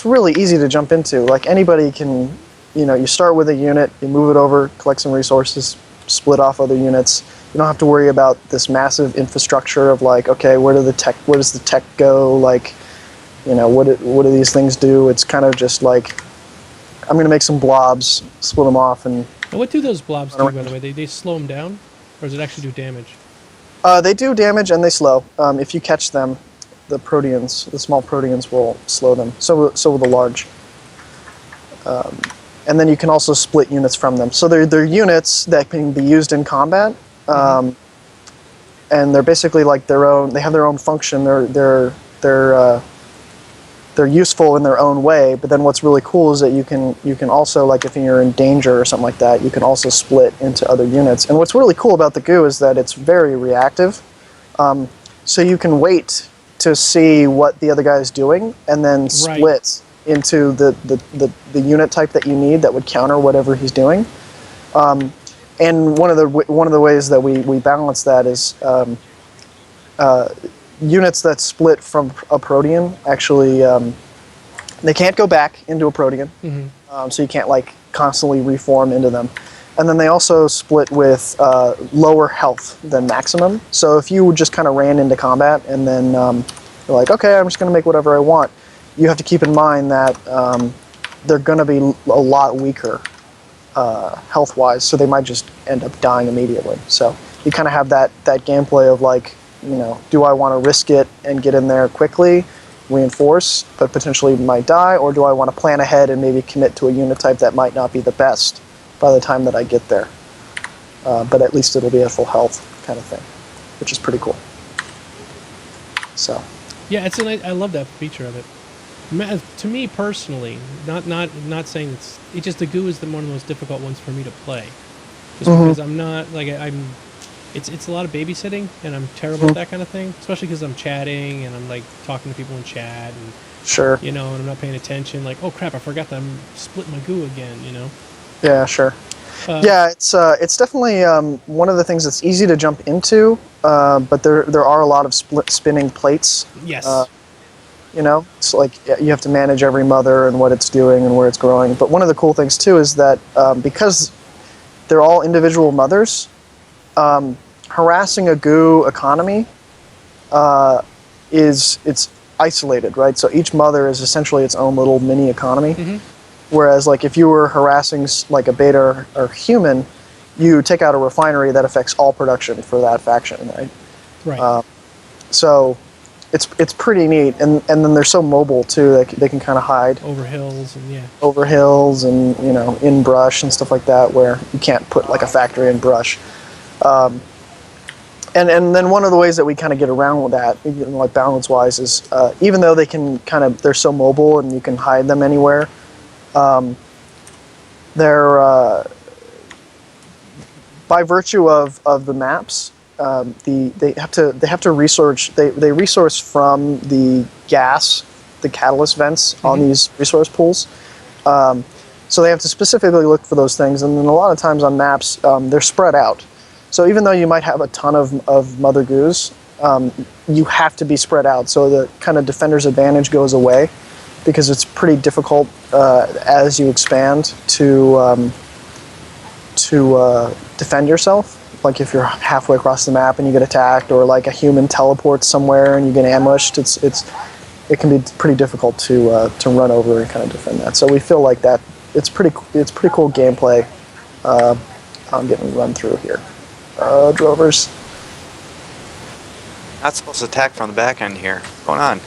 really easy to jump into. Like anybody can, you start with a unit, you move it over, collect some resources, split off other units. You don't have to worry about this massive infrastructure of like, okay, where does the tech go? Like, what do these things do? It's kind of just like, I'm going to make some blobs, split them off, and what do those blobs do, by the way? They slow them down, or does it actually do damage? They do damage and they slow. If you catch them, the small proteans will slow them. So will the large. And then you can also split units from them. So they're units that can be used in combat, and they're basically like their own. They have their own function. They're useful in their own way. But then what's really cool is that you can also, like if you're in danger or something like that, you can also split into other units. And what's really cool about the Goo is that it's very reactive. So you can wait to see what the other guy is doing, and then split into the unit type that you need that would counter whatever he's doing. And one of the ways that we balance that is units that split from a protean actually they can't go back into a protean, so you can't like constantly reform into them. And then they also split with lower health than maximum. So if you just kind of ran into combat and then you're like, okay, I'm just going to make whatever I want, you have to keep in mind that they're going to be a lot weaker health-wise, so they might just end up dying immediately. So you kind of have that gameplay of like, do I want to risk it and get in there quickly, reinforce, but potentially might die, or do I want to plan ahead and maybe commit to a unit type that might not be the best by the time that I get there, but at least it'll be at full health kind of thing, which is pretty cool. So yeah, I love that feature of it. To me personally, not saying it's just the Goo is one of the most difficult ones for me to play, just because I'm not like it's a lot of babysitting, and I'm terrible at that kind of thing, especially because I'm chatting and I'm like talking to people in chat and sure, and I'm not paying attention. Like, oh crap, I forgot that I'm splitting my Goo again. Yeah, sure. Yeah, it's definitely one of the things that's easy to jump into, but there are a lot of spinning plates. Yes. It's like you have to manage every mother and what it's doing and where it's growing. But one of the cool things too is that because they're all individual mothers, harassing a Goo economy it's isolated, right? So each mother is essentially its own little mini economy. Whereas, like, if you were harassing like a beta or human, you take out a refinery that affects all production for that faction, right? Right. So it's pretty neat, and then they're so mobile too. They can kind of hide over hills and over hills and in brush and stuff like that, where you can't put like a factory in brush. And then one of the ways that we kind of get around with that, like balance wise, is even though they're so mobile and you can hide them anywhere. They're by virtue of the maps, they have to research. They resource from the catalyst vents on these resource pools. So they have to specifically look for those things, and then a lot of times on maps they're spread out. So even though you might have a ton of mother Goos, you have to be spread out. So the kind of defender's advantage goes away, because it's pretty difficult as you expand to defend yourself. Like if you're halfway across the map and you get attacked, or like a human teleports somewhere and you get ambushed, it can be pretty difficult to run over and kind of defend that. So we feel like that it's pretty cool gameplay. I'm getting run through here. Drovers. Not supposed to attack from the back end here. What's going on?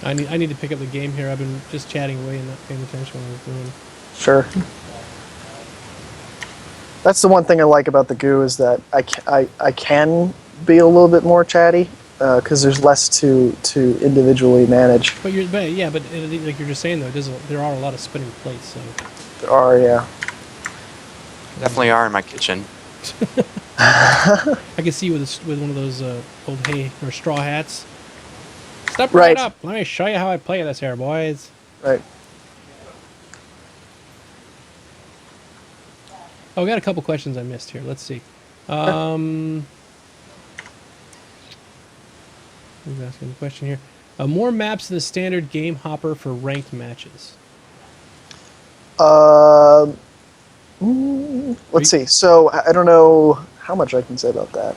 I need to pick up the game here. I've been just chatting away and not paying attention when I was doing. Sure. That's the one thing I like about the Goo is that I can be a little bit more chatty because there's less to individually manage. But like you're just saying though, there are a lot of spinning plates. So There are, yeah. Definitely are in my kitchen. I can see you with one of those old hay or straw hats. Step Right. up. Let me show you how I play this here, boys. Right. Oh, we got a couple questions I missed here. Let's see. Who's asking the question here? More maps than the standard game hopper for ranked matches. Let's see. So I don't know how much I can say about that.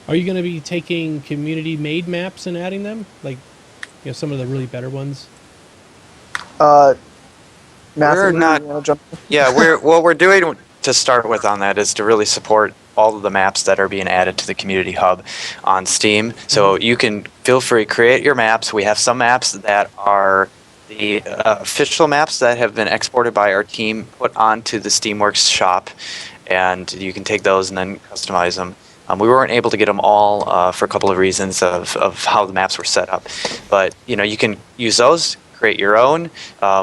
Are you going to be taking community-made maps and adding them, like some of the really better ones? Matthew, We're not- you wanna jump in? Yeah, what we're doing to start with on that is to really support all of the maps that are being added to the community hub on Steam. So you can feel free to create your maps. We have some maps that are the official maps that have been exported by our team, put onto the Steamworks shop, and you can take those and then customize them. We weren't able to get them all for a couple of reasons of how the maps were set up, but you can use those, create your own.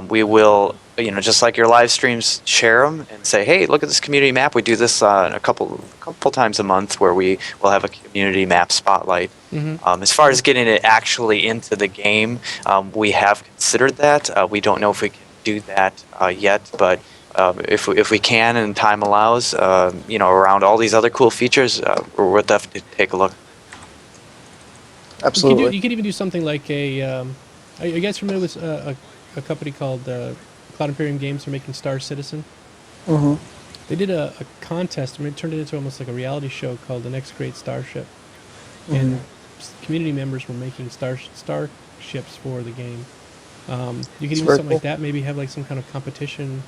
We will, just like your live streams, share them and say, hey, look at this community map. We do this a couple times a month where we will have a community map spotlight. As far as getting it actually into the game, we have considered that. We don't know if we can do that yet, but if we can and time allows, around all these other cool features, we'll definitely take a look. Absolutely. You could even do something like are you guys familiar with a company called Cloud Imperium Games for making Star Citizen? Mm-hmm. They did a contest. It turned it into almost like a reality show called The Next Great Starship. Mm-hmm. And community members were making starships for the game. You could even do something like that. Maybe have like some kind of competition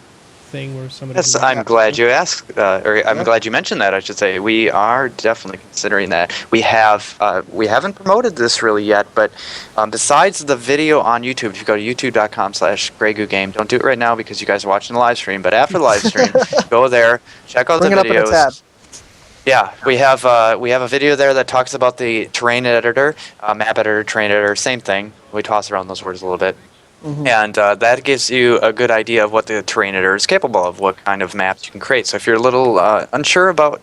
thing where somebody. Yes, I'm glad you asked, or I'm glad you mentioned that. I should say we are definitely considering that. We haven't promoted this really yet, but besides the video on YouTube, if you go to youtube.com/GreyGooGame, don't do it right now because you guys are watching the live stream. But after the live stream, go there, check out Bring the it up in a tab. videos. Yeah, we have a video there that talks about the terrain editor, map editor, terrain editor, same thing. We toss around those words a little bit. Mm-hmm. And that gives you a good idea of what the terrain editor is capable of, what kind of maps you can create. So if you're a little unsure about,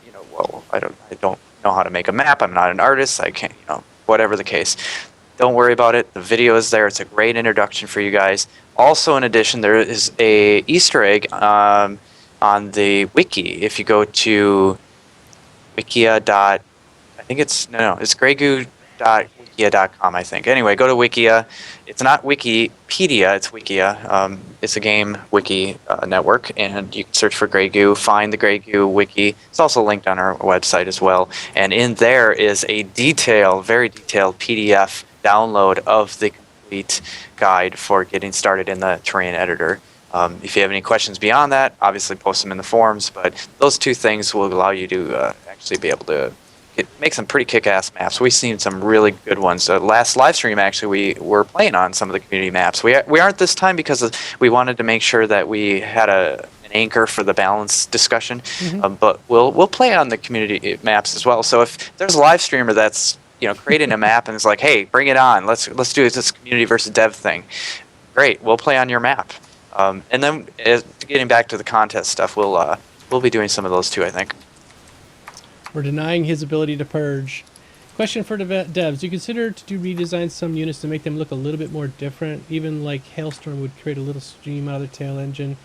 I don't know how to make a map, I'm not an artist, I can't, whatever the case, don't worry about it. The video is there. It's a great introduction for you guys. Also, in addition, there is a Easter egg on the wiki. If you go to wikia. It's greygoo.wikia.com, I think. Anyway, go to Wikia. It's not Wikipedia, it's Wikia. It's a game wiki network, and you can search for Grey Goo, find the Grey Goo wiki. It's also linked on our website as well. And in there is a very detailed PDF download of the complete guide for getting started in the terrain editor. If you have any questions beyond that, obviously post them in the forums, but those two things will allow you to actually be able to make some pretty kick-ass maps. We've seen some really good ones. Last live stream, actually, we were playing on some of the community maps. We aren't this time because we wanted to make sure that we had an anchor for the balance discussion, but we'll play on the community maps as well. So if there's a live streamer that's creating a map and is like, hey, bring it on, let's do this community versus dev thing, great, we'll play on your map. And then getting back to the contest stuff, we'll be doing some of those too, I think. We're denying his ability to purge. Question for devs. Do you consider to redesign some units to make them look a little bit more different? Even like Hailstorm would create a little stream out of the tail engine.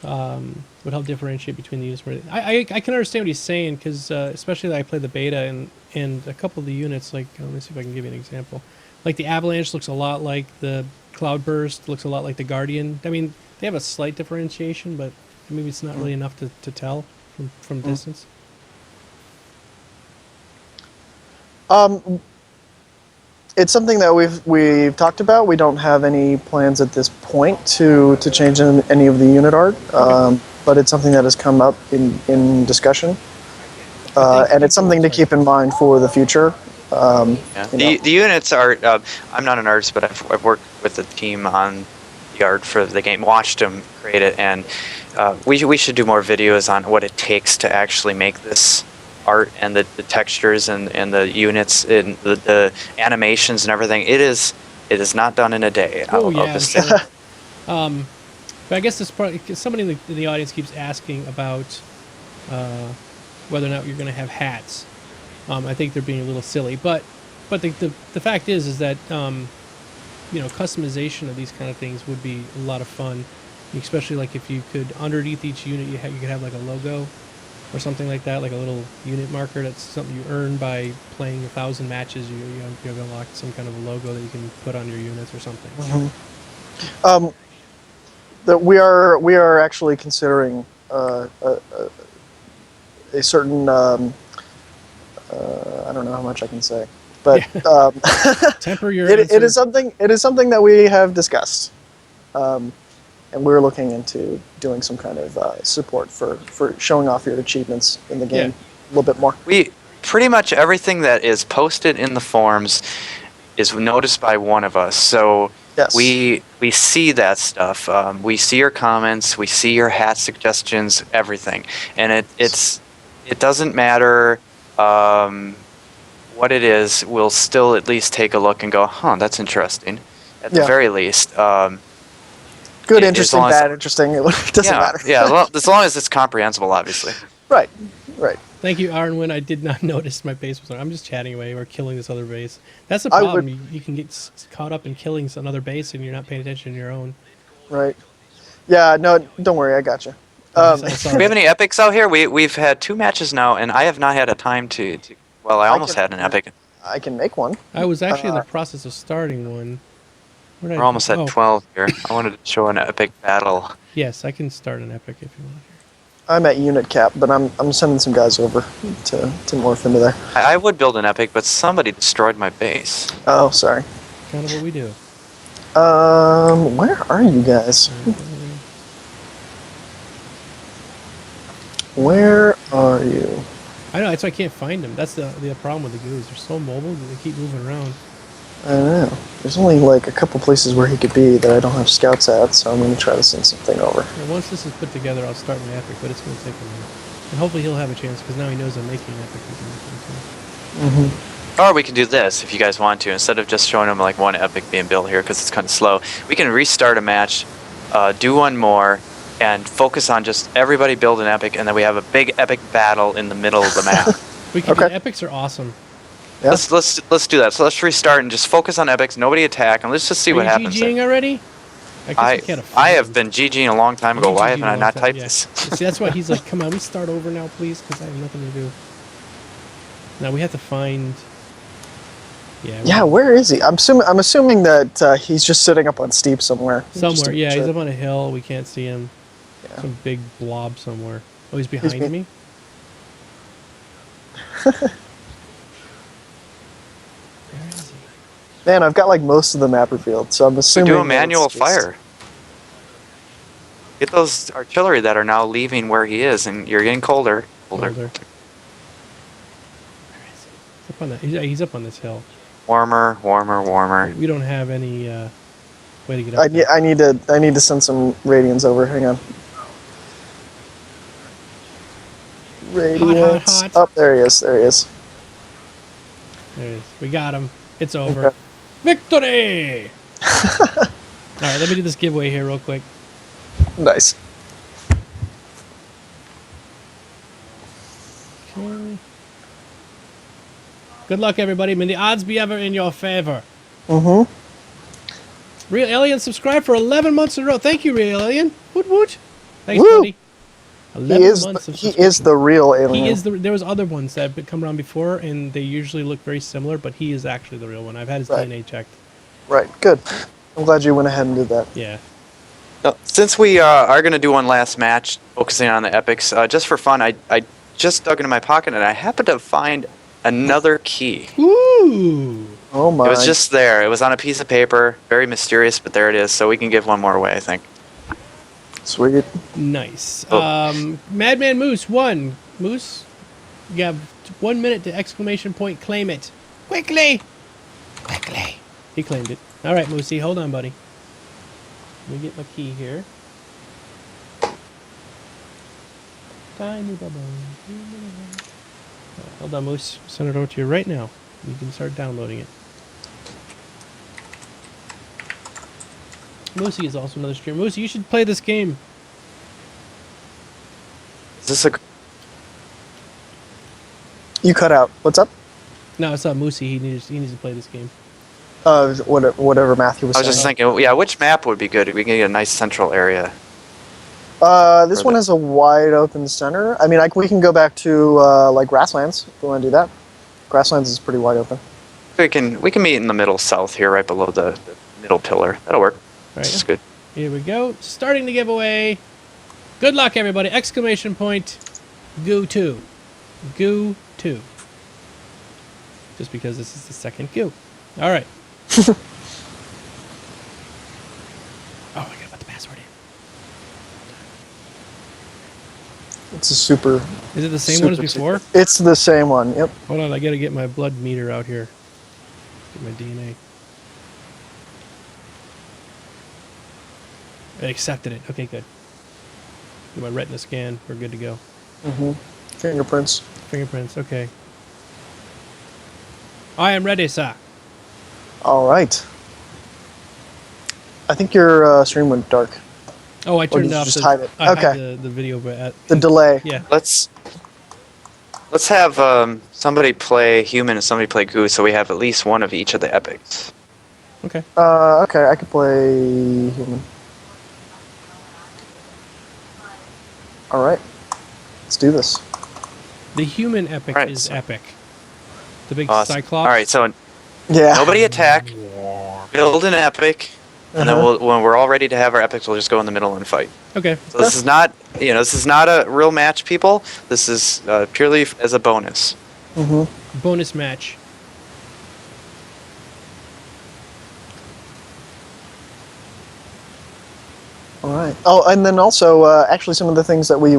Would help differentiate between the units. I can understand what he's saying because especially I play the beta and a couple of the units, like let me see if I can give you an example. Like the Avalanche looks a lot like the Cloudburst, looks a lot like the Guardian. I mean, they have a slight differentiation, but maybe it's not really enough to tell from distance. It's something that we've talked about. We don't have any plans at this point to change any of the unit art, but it's something that has come up in discussion, and it's something to keep in mind for the future. Yeah. You know. The units are. I'm not an artist, but I've worked with the team on the art for the game. Watched them create it, and we should do more videos on what it takes to actually make this art and the textures and the units and the animations and everything. It is not done in a day. Oh yeah, I'll I'm just sure. say. But I guess this part, somebody in the audience keeps asking about whether or not you're going to have hats. I think they're being a little silly, but the fact is that customization of these kind of things would be a lot of fun, especially like if you could underneath each unit you could have like a logo or something like that, like a little unit marker. That's something you earn by playing 1,000 matches. You've unlocked some kind of a logo that you can put on your units or something. Mm-hmm. That we are actually considering a certain I don't know how much I can say, but temper your it is something that we have discussed, and we're looking into doing some kind of support for showing off your achievements in the game a little bit more. We pretty much everything that is posted in the forums is noticed by one of us. So yes. we see that stuff. We see your comments. We see your hat suggestions. Everything, and it doesn't matter what it is. We'll still at least take a look and go, huh, that's interesting. At the very least. Good, interesting, bad, interesting. It doesn't matter. Yeah, well, as long as it's comprehensible, obviously. Right. Thank you, Arnwin. I did not notice my base was on. I'm just chatting away or killing this other base. That's the problem. You can get caught up in killing another base and you're not paying attention to your own. Right. Yeah, no, don't worry. I got you. Do we have any epics out here? We've had 2 matches now, and I have not had a time to well, I almost had an epic. I can make one. I was actually in the process of starting one. We're almost at 12 here. I wanted to show an epic battle. Yes, I can start an epic if you want. I'm at unit cap, but I'm sending some guys over to morph into there. I would build an epic, but somebody destroyed my base. Oh, sorry. Kind of what we do. Where are you guys? Where are you? I know, that's why I can't find them. That's the problem with the Goos. They're so mobile that they keep moving around. I know. There's only like a couple places where he could be that I don't have scouts at, so I'm going to try to send something over. And once this is put together, I'll start my epic, but it's going to take a minute. And hopefully he'll have a chance, because now he knows I'm making an epic. Or we can do this, if you guys want to. Instead of just showing him like one epic being built here, because it's kind of slow, we can restart a match, do one more, and focus on just everybody build an epic, and then we have a big epic battle in the middle of the map. We can do epics are awesome. Yeah. Let's do that. So let's restart and just focus on epics. Nobody attack, and let's just see what happens. Are you GGing already? I have been GGing a long time ago. Why haven't I not typed this? See, that's why he's like, "Come on, we start over now, please," because I have nothing to do. Now we have to find. Yeah, where is he? I'm assuming that he's just sitting up on steep somewhere. Somewhere, yeah, he's up on a hill. We can't see him. Yeah. Some big blob somewhere. Oh, he's behind me. Man, I've got like most of the map revealed, so I'm assuming. Do a manual fire. Get those artillery that are now leaving where he is, and you're getting colder. Where is he? He's up on this hill. Warmer. We don't have any way to get up. I need to send some radians over. Hang on. Radians. Hot. Oh, there he is. There he is. We got him. It's over. Okay. Victory! Alright, let me do this giveaway here real quick. Nice. Okay. Good luck, everybody. May the odds be ever in your favor. Mm-hmm. Real Alien subscribed for 11 months in a row. Thank you, Real Alien. Woot woot. Thanks, buddy. 11 months of he is the real alien. There was other ones that have come around before, and they usually look very similar, but he is actually the real one. I've had his DNA checked. Right, good. I'm glad you went ahead and did that. Yeah. Now, since we are going to do one last match, focusing on the epics, just for fun, I just dug into my pocket, and I happened to find another key. Ooh! Oh my. It was just there. It was on a piece of paper. Very mysterious, but there it is. So we can give one more away, I think. Sweet. Nice. Madman Moose 1. Moose, you have 1 minute to exclamation point claim it. Quickly! Quickly! He claimed it. All right, Moosey, hold on, buddy. Let me get my key here. Tiny bubble. Right, hold on, Moose. Send it over to you right now. You can start downloading it. Moosey is also another streamer. Moosey, you should play this game. Is this a? You cut out. What's up? No, it's not Moosey. He needs to play this game. Whatever Matthew was I was saying. just thinking, yeah, which map would be good? We can get a nice central area. This one has a wide open center. I mean, we can go back to like Grasslands if we want to do that. Grasslands is pretty wide open. We can meet in the middle south here, right below the middle pillar. That'll work. All right. This is good. Here we go. Starting the giveaway. Good luck, everybody. Exclamation point. Goo 2. Goo 2. Just because this is the second goo. All right. Oh, I gotta put the password in. It's a super. Is it the same one as super before? secret. It's the same one. Yep. Hold on, I gotta get my blood meter out here. Get my DNA. I accepted it. Okay, good. Get my retina scan. We're good to go. Fingerprints. Fingerprints. Okay. I am ready, sir. All right. I think your stream went dark. Oh, I did turned you off just the, hide it? I Okay. hide the video, but The delay. yeah. Let's have somebody play human and somebody play goo, so we have at least one of each of the epics. Okay. Okay, I could play human. All right. Let's do this. The human epic Right, is so- epic. The big Awesome. cyclops. All right, so Yeah. nobody attack. Build an epic, and then when we're all ready to have our epics, we'll just go in the middle and fight. Okay. So this is not, this is not a real match, people. This is purely as a bonus. Bonus match. All right. Oh, and then also, actually, some of the things that we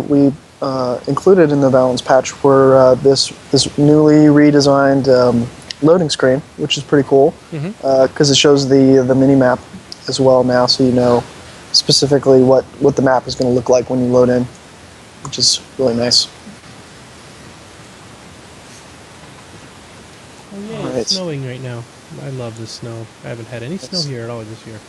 included in the balance patch were this newly redesigned loading screen, which is pretty cool because it shows the mini map as well now, so you know specifically what the map is going to look like when you load in, which is really nice. Oh yeah, Alright. it's snowing right now. I love the snow. I haven't had any snow here at all this year.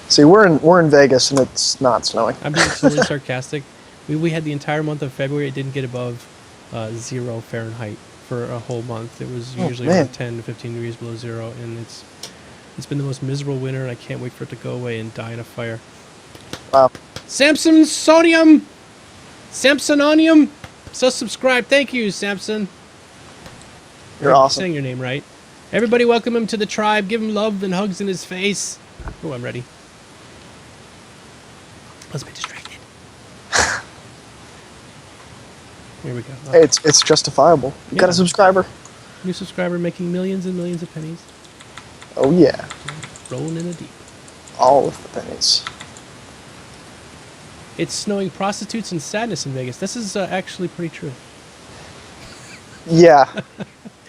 See, we're in Vegas and it's not snowing. I'm being totally sarcastic. We had the entire month of February. It didn't get above 0 Fahrenheit for a whole month. It was usually man. around 10 to 15 degrees below zero, and it's been the most miserable winter, and I can't wait for it to go away and die in a fire. Wow. Samsononium, so subscribe. Thank you, Samson. You're I'm awesome. saying your name right. Everybody, welcome him to the tribe. Give him love and hugs in his face. Oh, I'm ready. Let's be distracted. Here we go. Oh, Hey, it's justifiable. You got Yeah. a subscriber? new subscriber making millions and millions of pennies. Oh yeah, Rolling in the deep. all of the pennies. It's snowing prostitutes and sadness in Vegas. This is actually pretty true. Yeah,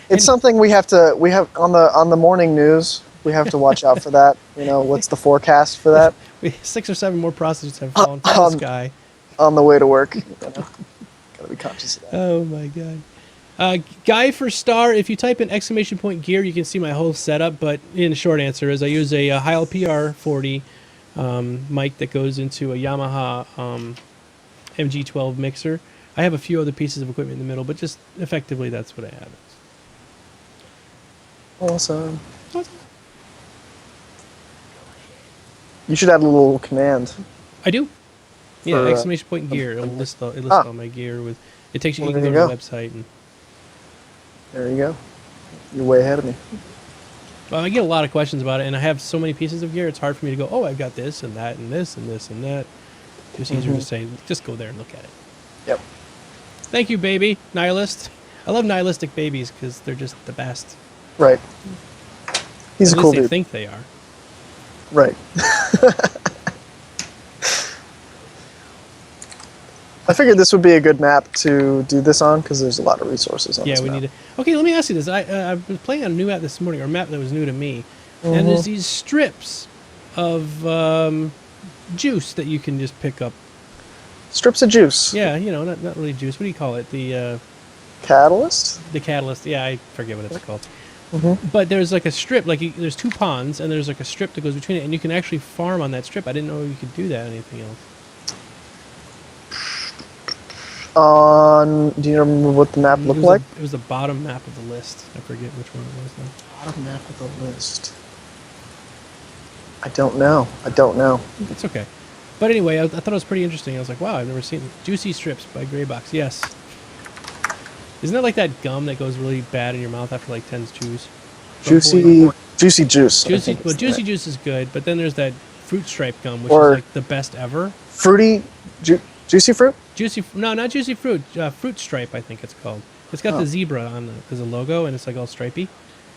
it's something we have on the morning news. We have to watch out for that. You know, what's the forecast for that 6 or 7 more prostitutes have fallen from the sky. on the way to work? You know, gotta be conscious of that. Oh my god. Guy for star, if you type in exclamation point gear, you can see my whole setup, but in short answer is I use a Heil PR40 mic that goes into a Yamaha MG12 mixer. I have a few other pieces of equipment in the middle, but just effectively that's what I have. Awesome. You should add a little command. I do. Yeah, For, exclamation point gear. It'll list all my gear with. It takes you. Well, You can there go you to the website and. There you go. You're way ahead of me. Well, I get a lot of questions about it, and I have so many pieces of gear. It's hard for me to go. Oh, I've got this and that and this and this and that. It's easier to say. Just go there and look at it. Yep. Thank you, baby nihilist. I love nihilistic babies because they're just the best. Right. He's At a least cool they dude. think they are. Right. I figured this would be a good map to do this on because there's a lot of resources on Yeah, this we map. need it. Okay, let me ask you this. I was playing on a new map this morning, or a map that was new to me, and there's these strips of juice that you can just pick up. Strips of juice. Yeah, you know, not really juice. What do you call it? Catalyst? The catalyst. Yeah, I forget what it's called. But there's like a strip, like there's two ponds, and there's like a strip that goes between it, and you can actually farm on that strip. I didn't know you could do that. Anything else? Do you remember what the map looked like? It was the bottom map of the list. I forget which one it was now. Bottom map of the list. I don't know. It's okay. But anyway, I thought it was pretty interesting. I was like, wow, I've never seen Juicy Strips by Graybox. Yes. Isn't that like that gum that goes really bad in your mouth after like 10 chews? Juicy juice. I think Well, it's Juicy the name. Juice is good, but then there's that fruit stripe gum, which Or- is like the best ever. Fruity, juicy fruit? No, not Juicy Fruit. Fruit Stripe, I think it's called. It's got Oh. the zebra on as a logo, and it's like all stripy.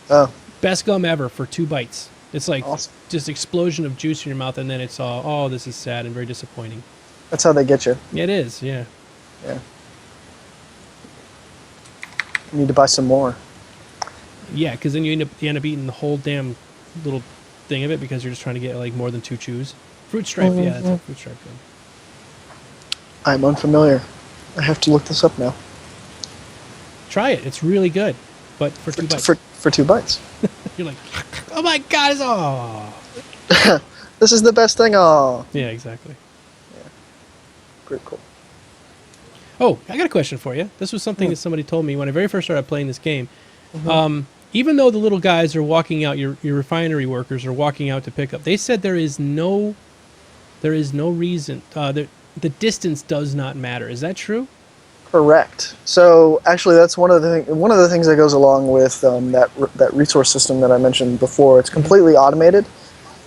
Oh, Best gum ever for 2 bites. It's like Awesome. just explosion of juice in your mouth, and then it's all, oh, this is sad and very disappointing. that's how they get you. Yeah, it is, yeah. Yeah. You need to buy some more. Yeah, because then you end up eating the whole damn little thing of it because you're just trying to get like more than 2 chews. Fruit Stripe, yeah, that's a Fruit Stripe gum. I'm unfamiliar. I have to look this up now. Try it. It's really good, but for 2 bites. For 2 bites. You're like, oh my god, it's all. This is the best thing. Oh, Yeah, exactly. pretty cool. Oh, I got a question for you. This was something that somebody told me when I very first started playing this game. Even though the little guys are walking out, your refinery workers are walking out to pick up, they said there is no reason, the distance does not matter. Is that true? Correct. So actually, that's one of the things that goes along with that resource system that I mentioned before. It's completely automated.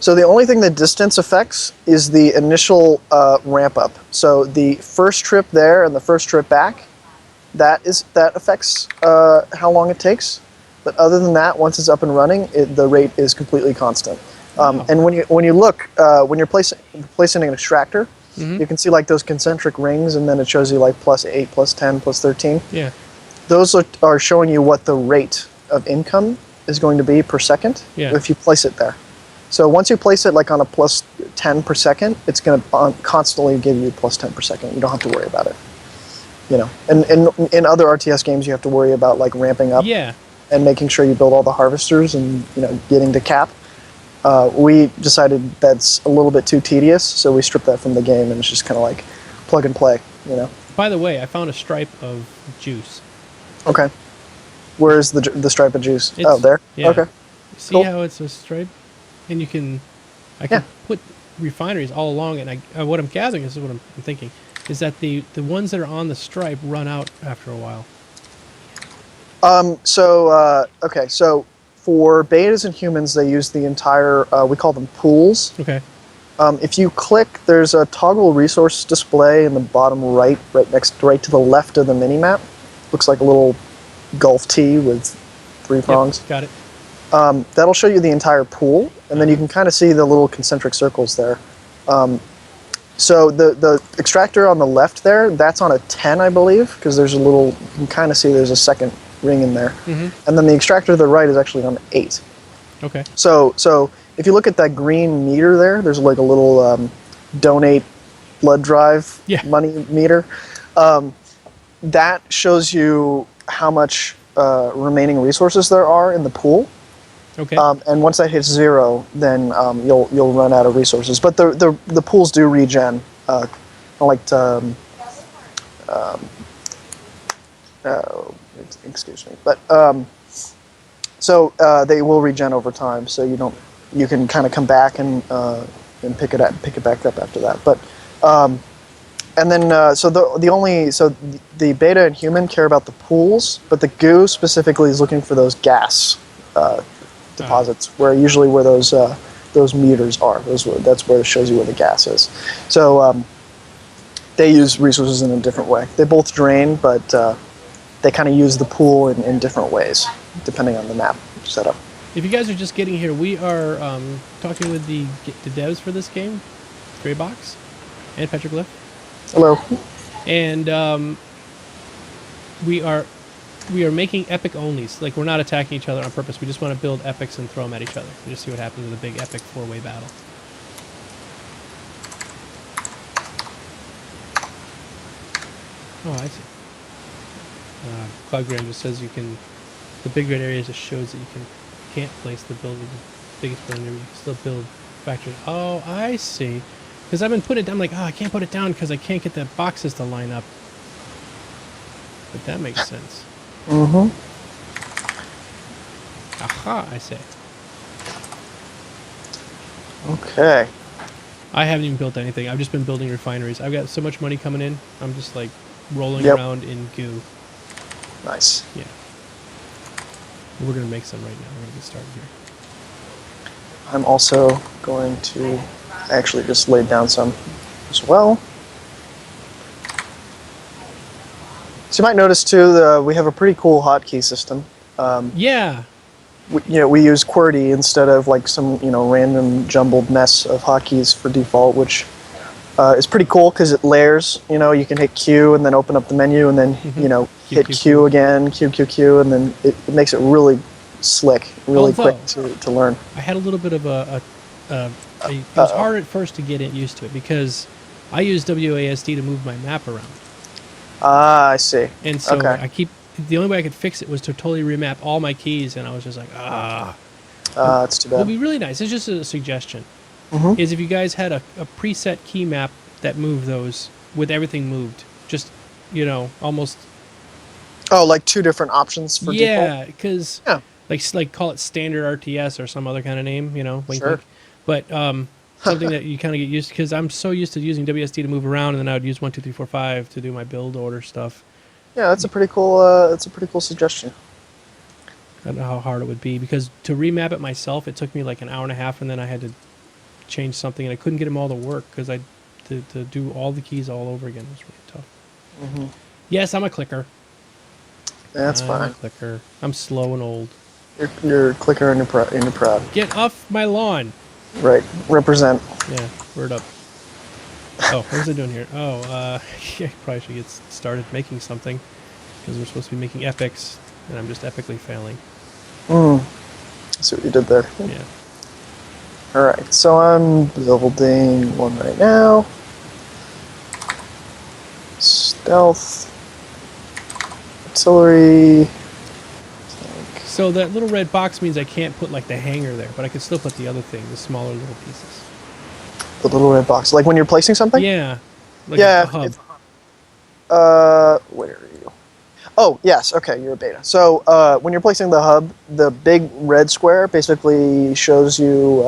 So the only thing that distance affects is the initial ramp up. So the first trip there and the first trip back, that affects how long it takes. But other than that, once it's up and running, the rate is completely constant. Wow. And when you look when you're placing an extractor, you can see like those concentric rings, and then it shows you like +8, +10, +13. Yeah. Those are showing you what the rate of income is going to be per second if you place it there. So once you place it like on a +10 per second, it's going to constantly give you +10 per second. You don't have to worry about it. You know, and in other RTS games, you have to worry about like ramping up Yeah. and making sure you build all the harvesters and getting to cap. We decided that's a little bit too tedious, so we stripped that from the game, and it's just kind of like plug and play. By the way, I found a stripe of juice. Okay. Where's the stripe of juice? It's- There. yeah. Okay. See Cool. how it's a stripe? And I can put refineries all along it. And what I'm gathering, this is what I'm thinking, is that the ones that are on the stripe run out after a while. Okay. So for betas and humans, they use the entire. We call them pools. Okay. If you click, there's a toggle resource display in the bottom right to the left of the mini map. Looks like a little Gulf T with 3 prongs. Yep, got it. That'll show you the entire pool, and then you can kind of see the little concentric circles there. So the extractor on the left there, that's on a 10, I believe, because there's you can kind of see there's a second ring in there. And then the extractor to the right is actually on 8. Okay. So if you look at that green meter there, there's like a little donate blood drive money meter. That shows you how much remaining resources there are in the pool. Okay. And once that hits 0, then you'll run out of resources. But the pools do regen, excuse me. But so they will regen over time. So you can kind of come back and pick it back up after that. But and then the beta and human care about the pools, but the goo specifically is looking for those gas deposits, where those meters are. That's where it shows you where the gas is. So they use resources in a different way. They both drain, but they kind of use the pool in different ways, depending on the map setup. If you guys are just getting here, we are talking with the devs for this game, Graybox and Petroglyph. Hello. and we are making epic onlys. Like, we're not attacking each other on purpose. We just want to build epics and throw them at each other. We just see what happens with a big epic 4-way battle. Oh, I see. Cloud Grand just says you can. The big red area just shows that you can't place the building, biggest building. You can still build factories. Oh, I see. Because I've been putting it down. I'm like, oh, I can't put it down because I can't get the boxes to line up. But that makes sense. Mm-hmm. Aha, I say. Okay. I haven't even built anything. I've just been building refineries. I've got so much money coming in. I'm just like rolling around in goo. Nice. Yeah. We're going to make some right now. We're going to get started here. I'm also going to actually just lay down some as well. So you might notice too, we have a pretty cool hotkey system. Yeah. We use QWERTY instead of like some random jumbled mess of hotkeys for default, which is pretty cool because it layers. You can hit Q and then open up the menu and then hit Q again, Q, and then it makes it really slick, really quick to learn. I had a little bit of it was hard at first to get used to it because I use WASD to move my map around. Ah, I see. And so the only way I could fix it was to totally remap all my keys, and I was just like, that's too bad. It would be really nice. It's just a suggestion. Is if you guys had a preset key map that moved those with everything moved, just almost. Oh, like two different options for default. Yeah, because like call it standard RTS or some other kind of name, wink, Sure. wink. But something that you kind of get used to, because I'm so used to using WSD to move around, and then I would use 1, 2, 3, 4, 5 to do my build order stuff. Yeah, that's a pretty cool. That's a pretty cool suggestion. I don't know how hard it would be because to remap it myself, it took me like an hour and a half, and then I had to change something, and I couldn't get them all to work because to do all the keys all over again was really tough. Yes, I'm a clicker. That's I'm fine. a clicker. I'm slow and old. You're a clicker and you're proud. Get off my lawn. Right. Represent. Yeah, word up. Oh, what was I doing here? Oh, I probably should get started making something because we're supposed to be making epics, and I'm just epically failing. I see what you did there. Yeah. Alright, so I'm building one right now. Stealth. Artillery. So that little red box means I can't put like the hanger there, but I can still put the other thing, the smaller little pieces. The little red box. Like when you're placing something? Yeah. Like yeah. a hub. Where are you? Oh, yes. Okay, you're a beta. So when you're placing the hub, the big red square basically shows you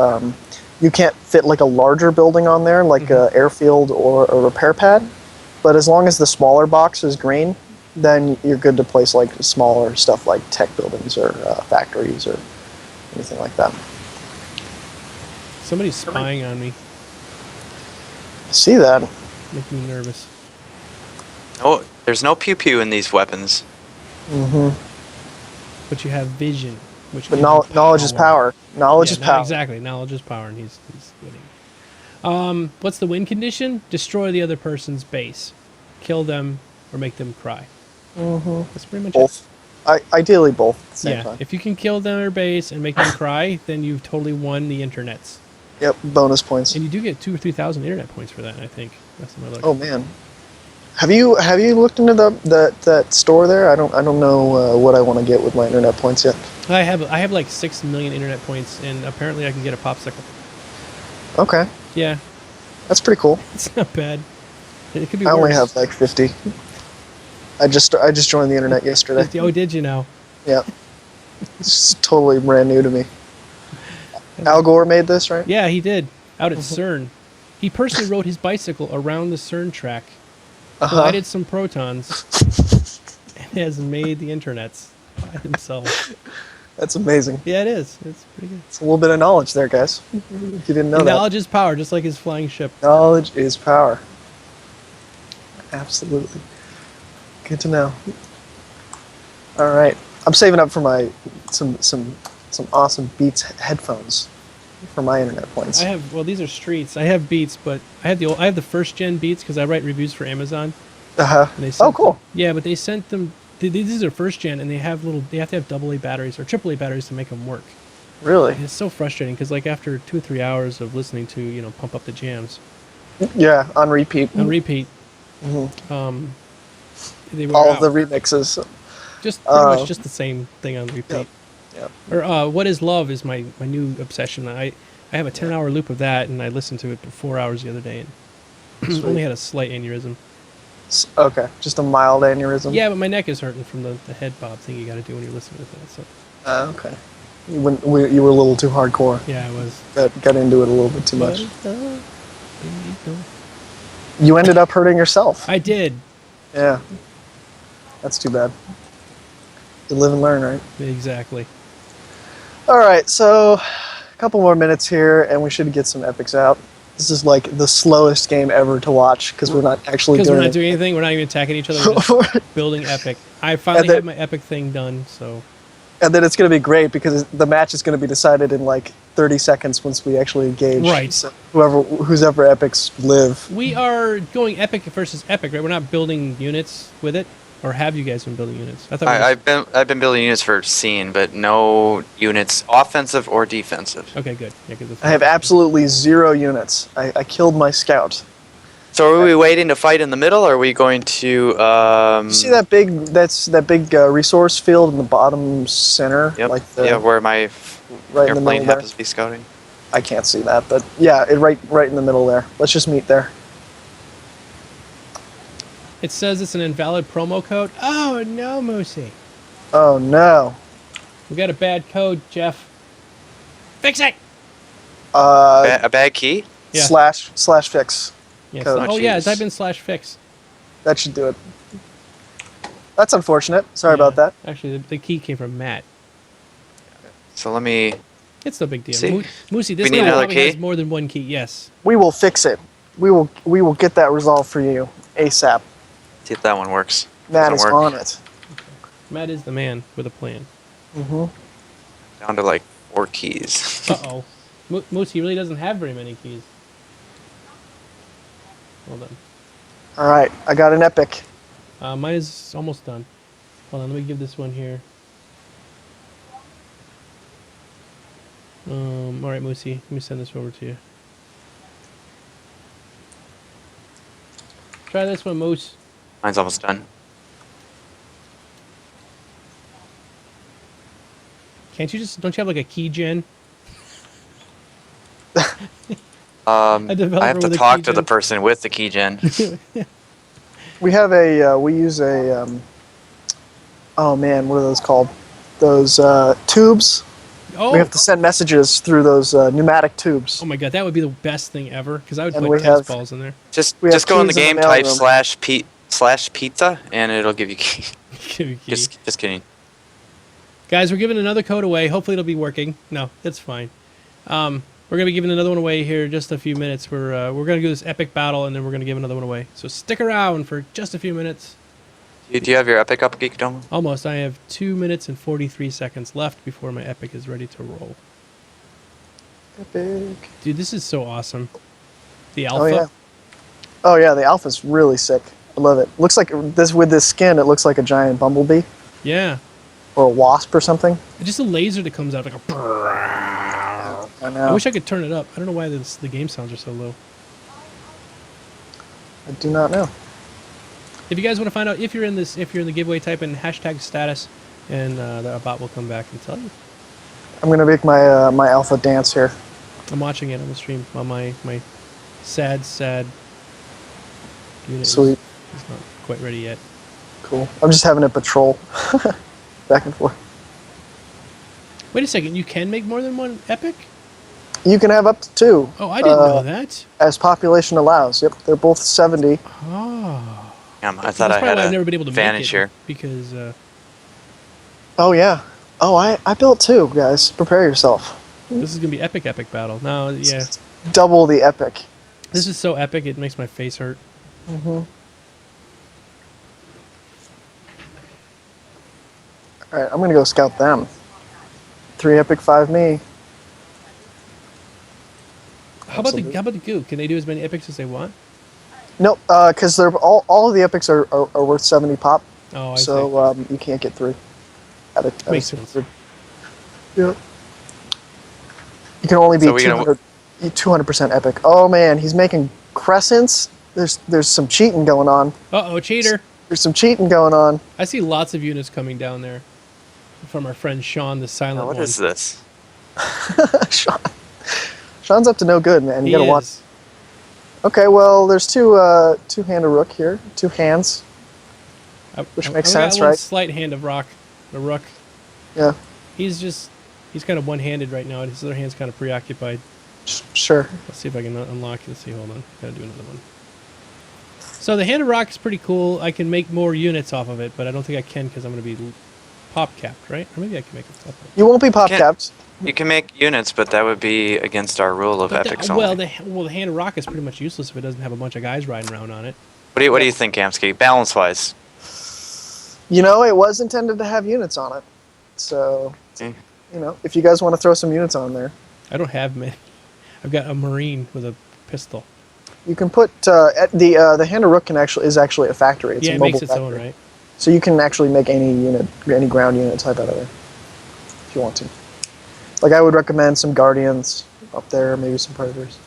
you can't fit like a larger building on there, like an airfield or a repair pad. But as long as the smaller box is green, then you're good to place like smaller stuff like tech buildings or factories or anything like that. Somebody's spying on me, I see that. making me nervous. Oh, there's no pew pew in these weapons. But you have vision, which But gives you knowledge is power. Knowledge is power. Exactly, knowledge is power, and he's winning. What's the win condition? Destroy the other person's base, kill them, or make them cry. That's pretty much Both. Ideally both at the it. same Yeah, time. if you can kill their base and make them cry, then you've totally won the internets. Yep, bonus points. And you do get 2,000 or 3,000 internet points for that. I think that's another. Oh man, have you looked into that store there? I don't know what I want to get with my internet points yet. I have like 6 million internet points, and apparently I can get a popsicle. Okay, Yeah, that's pretty cool. it's not bad. It could be I worse. only have like 50. I just joined the internet yesterday. Oh, did you know? Yeah, it's totally brand new to me. Al Gore made this, right? Yeah, he did. Out at CERN. He personally rode his bicycle around the CERN track, collided some protons, and has made the internets by himself. That's amazing. Yeah, it is. It's pretty good. It's a little bit of knowledge there, guys. If you didn't know that. Knowledge is power, just like his flying ship. Knowledge is power. Absolutely. Good to know. All right, I'm saving up for my some awesome Beats headphones for my internet points. These are Streets. I have Beats, but I have the first gen Beats because I write reviews for Amazon. And they Oh, sent cool. them- yeah, but they sent them. This is their first gen, and they have They have to have AA batteries or AAA batteries to make them work. Really? And it's so frustrating because like after 2 or 3 hours of listening to pump up the jams Yeah, on repeat. on repeat, Mhm. they were All out. of the remixes. Just pretty Uh, much just the same thing on repeat. Yep. Or What Is Love is my new obsession. I have a 10-hour loop of that, and I listened to it for 4 hours the other day, and Sweet. only had a slight aneurysm. Okay, just a mild aneurysm. Yeah, but my neck is hurting from the head bob thing you got to do when you're listening to that. So Okay. You were a little too hardcore. yeah, I was. Got into it a little bit too What much. is love? Baby, You ended up hurting yourself. I did. Yeah. That's too bad. You live and learn, right? Exactly. All right, so a couple more minutes here, and we should get some epics out. This is like the slowest game ever to watch because we're not actually Because doing we're not it. doing anything. We're not even attacking each other. We're just building epic. I finally then- have my epic thing done, so And then it's going to be great because the match is going to be decided in like 30 seconds once we actually engage. Right. So whose ever epics live. we are going epic versus epic, right? We're not building units with it, or have you guys been building units? I thought. I've been building units for scene, but no units offensive or defensive. Okay, good. Yeah, 'cause it's- I have absolutely 0 units. I killed my scout. So are we waiting to fight in the middle, or are we going to? You see that big resource field in the bottom center? Yep. Like Where my right in the airplane middle there? happens to be scouting. I can't see that, but yeah, right in the middle there. Let's just meet there. It says it's an invalid promo code. Oh no, Moosey. Oh no. We got a bad code, Jeff. Fix it. A bad key? Yeah. Slash fix. Yes. Code. Oh yeah, jeez. type in /fix. That should do it. That's unfortunate. Sorry about Yeah. that. Actually, the key came from Matt. So let me. It's no big deal. See? Moosey, this We need guy another probably key? has more than one key. Yes. We will fix it. We will get that resolved for you ASAP. See if that one works. Matt is Doesn't work. on it. Matt is the man with a plan. Hmm. Down to like 4 keys. Uh-oh. Moosey really doesn't have very many keys. Hold on. All right, I got an epic. Mine is almost done. Hold on, let me give this one here. All right, Moosey, let me send this over to you. Try this one, Moose. Mine's almost done. Don't you have like a key gen? I developer have to with a talk key to the gen. person with the key gen. We have we use a oh man, what are those called? Those tubes. Oh, We have to send messages through those pneumatic tubes. oh my god, that would be the best thing ever because I would And put we tennis have- balls in there. Just We have go in the keys in the game, type mailroom. /pizza, and it'll give you key. Give me a key. Just kidding. Guys, we're giving another code away. Hopefully it'll be working. No, it's fine. We're gonna be giving another one away here in just a few minutes. We're gonna do this epic battle and then we're gonna give another one away. So stick around for just a few minutes. Do you have your epic up, Geek Dome? Almost. I have 2 minutes and 43 seconds left before my epic is ready to roll. Epic. Dude, this is so awesome. The alpha. Oh yeah. Oh yeah, the alpha's really sick. I love it. Looks like this with this skin. It looks like a giant bumblebee Yeah. or a wasp or something. Just a laser that comes out like a. I know. I wish I could turn it up. I don't know why the game sounds are so low. I do not know. If you guys want to find out if you're in the giveaway, type in #status, and the bot will come back and tell you. I'm gonna make my my alpha dance here. I'm watching it on the stream while my sad unit Sweet. is not quite ready yet. Cool. I'm just having it patrol back and forth. Wait a second, you can make more than one epic? You can have up to 2. Oh, I didn't know that. As population allows. Yep, they're both 70. Oh. I thought That's I probably had why I've an never been able to advantage make it here. because Oh yeah. Oh, I built 2, guys. Prepare yourself. this is gonna be epic battle. No, yeah, Double the epic. this is so epic it makes my face hurt. Mm-hmm. All right, I'm gonna go scout them. 3 epic, 5 me. How about the Goo? Can they do as many epics as they want? Nope, because they're all of the epics are worth 70 pop. Oh, I see. So you can't get 3 at a Makes single sense. grid. Yeah. You can only be So we're gonna- 200% epic. Oh man, he's making crescents. There's some cheating going on. Uh-oh, cheater. There's some cheating going on. I see lots of units coming down there from our friend Sean, the silent Now, what one. is this? Sean's up to no good, man. You He gotta watch. is. Okay, well, there's two-hand of rook here, 2 hands. Which makes sense, got one right? slight hand of rock, the rook. Yeah, He's kind of one-handed right now, and his other hand's kind of preoccupied. sure. Let's see if I can unlock. Let's see. Hold on. Gotta do another one. So the hand of rock is pretty cool. I can make more units off of it, but I don't think I can because I'm going to be pop capped, right? Or maybe I can make it pop capped. You won't be pop Can't- capped. You can make units, but that would be against our rule of epics well, only. the hand of rock is pretty much useless if it doesn't have a bunch of guys riding around on it. What do you think, Kamsky? Balance-wise? You know, it was intended to have units on it. So, Eh. you know, if you guys want to throw some units on there, I don't have many. I've got a marine with a pistol. you can put the hand of rook is actually a factory. It's Yeah, a it mobile makes its factory. own, right? So you can actually make any ground unit type out of there if you want to. Like I would recommend some guardians up there, maybe some predators.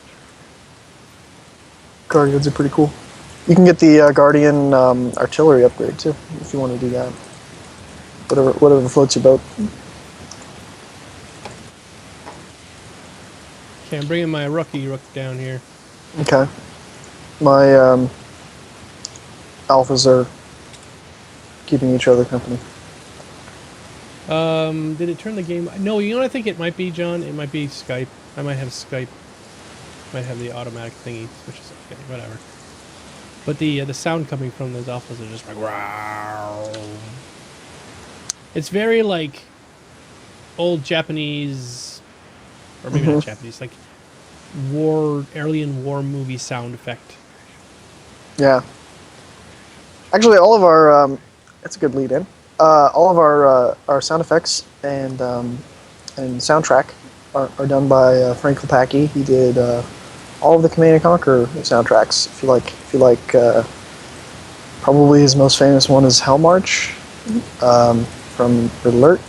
Guardians are pretty cool. You can get the guardian artillery upgrade too if you want to do that. Whatever floats your boat. Okay, I'm bringing my rook down here. Okay. My alphas are keeping each other company. Did it turn the game? No, you know what I think it might be, John? It might be Skype. I might have Skype. Might have the automatic thingy, which is okay, whatever. But the sound coming from those alphas are just like wow. It's very like old Japanese, or maybe not Japanese, like alien war movie sound effect. Yeah. Actually, all of our that's a good lead in. All of our sound effects and soundtrack are done by Frank Lepacki. He did all of the Command and Conquer soundtracks. If you like, probably his most famous one is Hell March from Red Alert.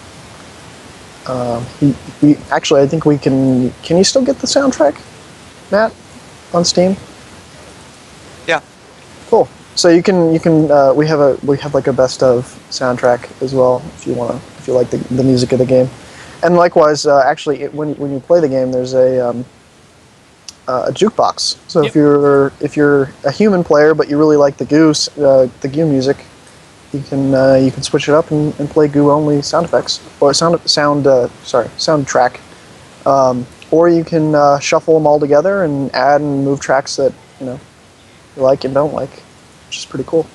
We actually, I think we can. Can you still get the soundtrack, Matt, on Steam? Yeah. Cool. So you can we have like a best of soundtrack as well if you like the music of the game, and likewise actually when you play the game there's a jukebox. So Yep. if you're a human player but you really like the Goo music, you can switch it up and play Goo only sound effects or soundtrack, or you can shuffle them all together and add and move tracks that you like and don't like. Which is pretty cool.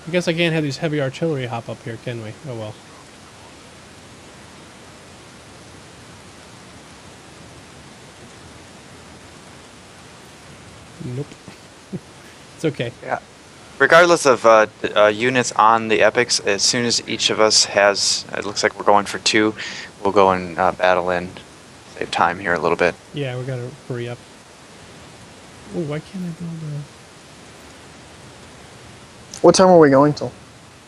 I guess I can't have these heavy artillery hop up here, can we? Oh well. Nope. It's okay. Yeah. Regardless of units on the epics, as soon as each of us has, it looks like we're going for 2, we'll go and battle in. Save time here a little bit. Yeah, we gotta hurry up. Oh, why can't I build a... What time are we going till?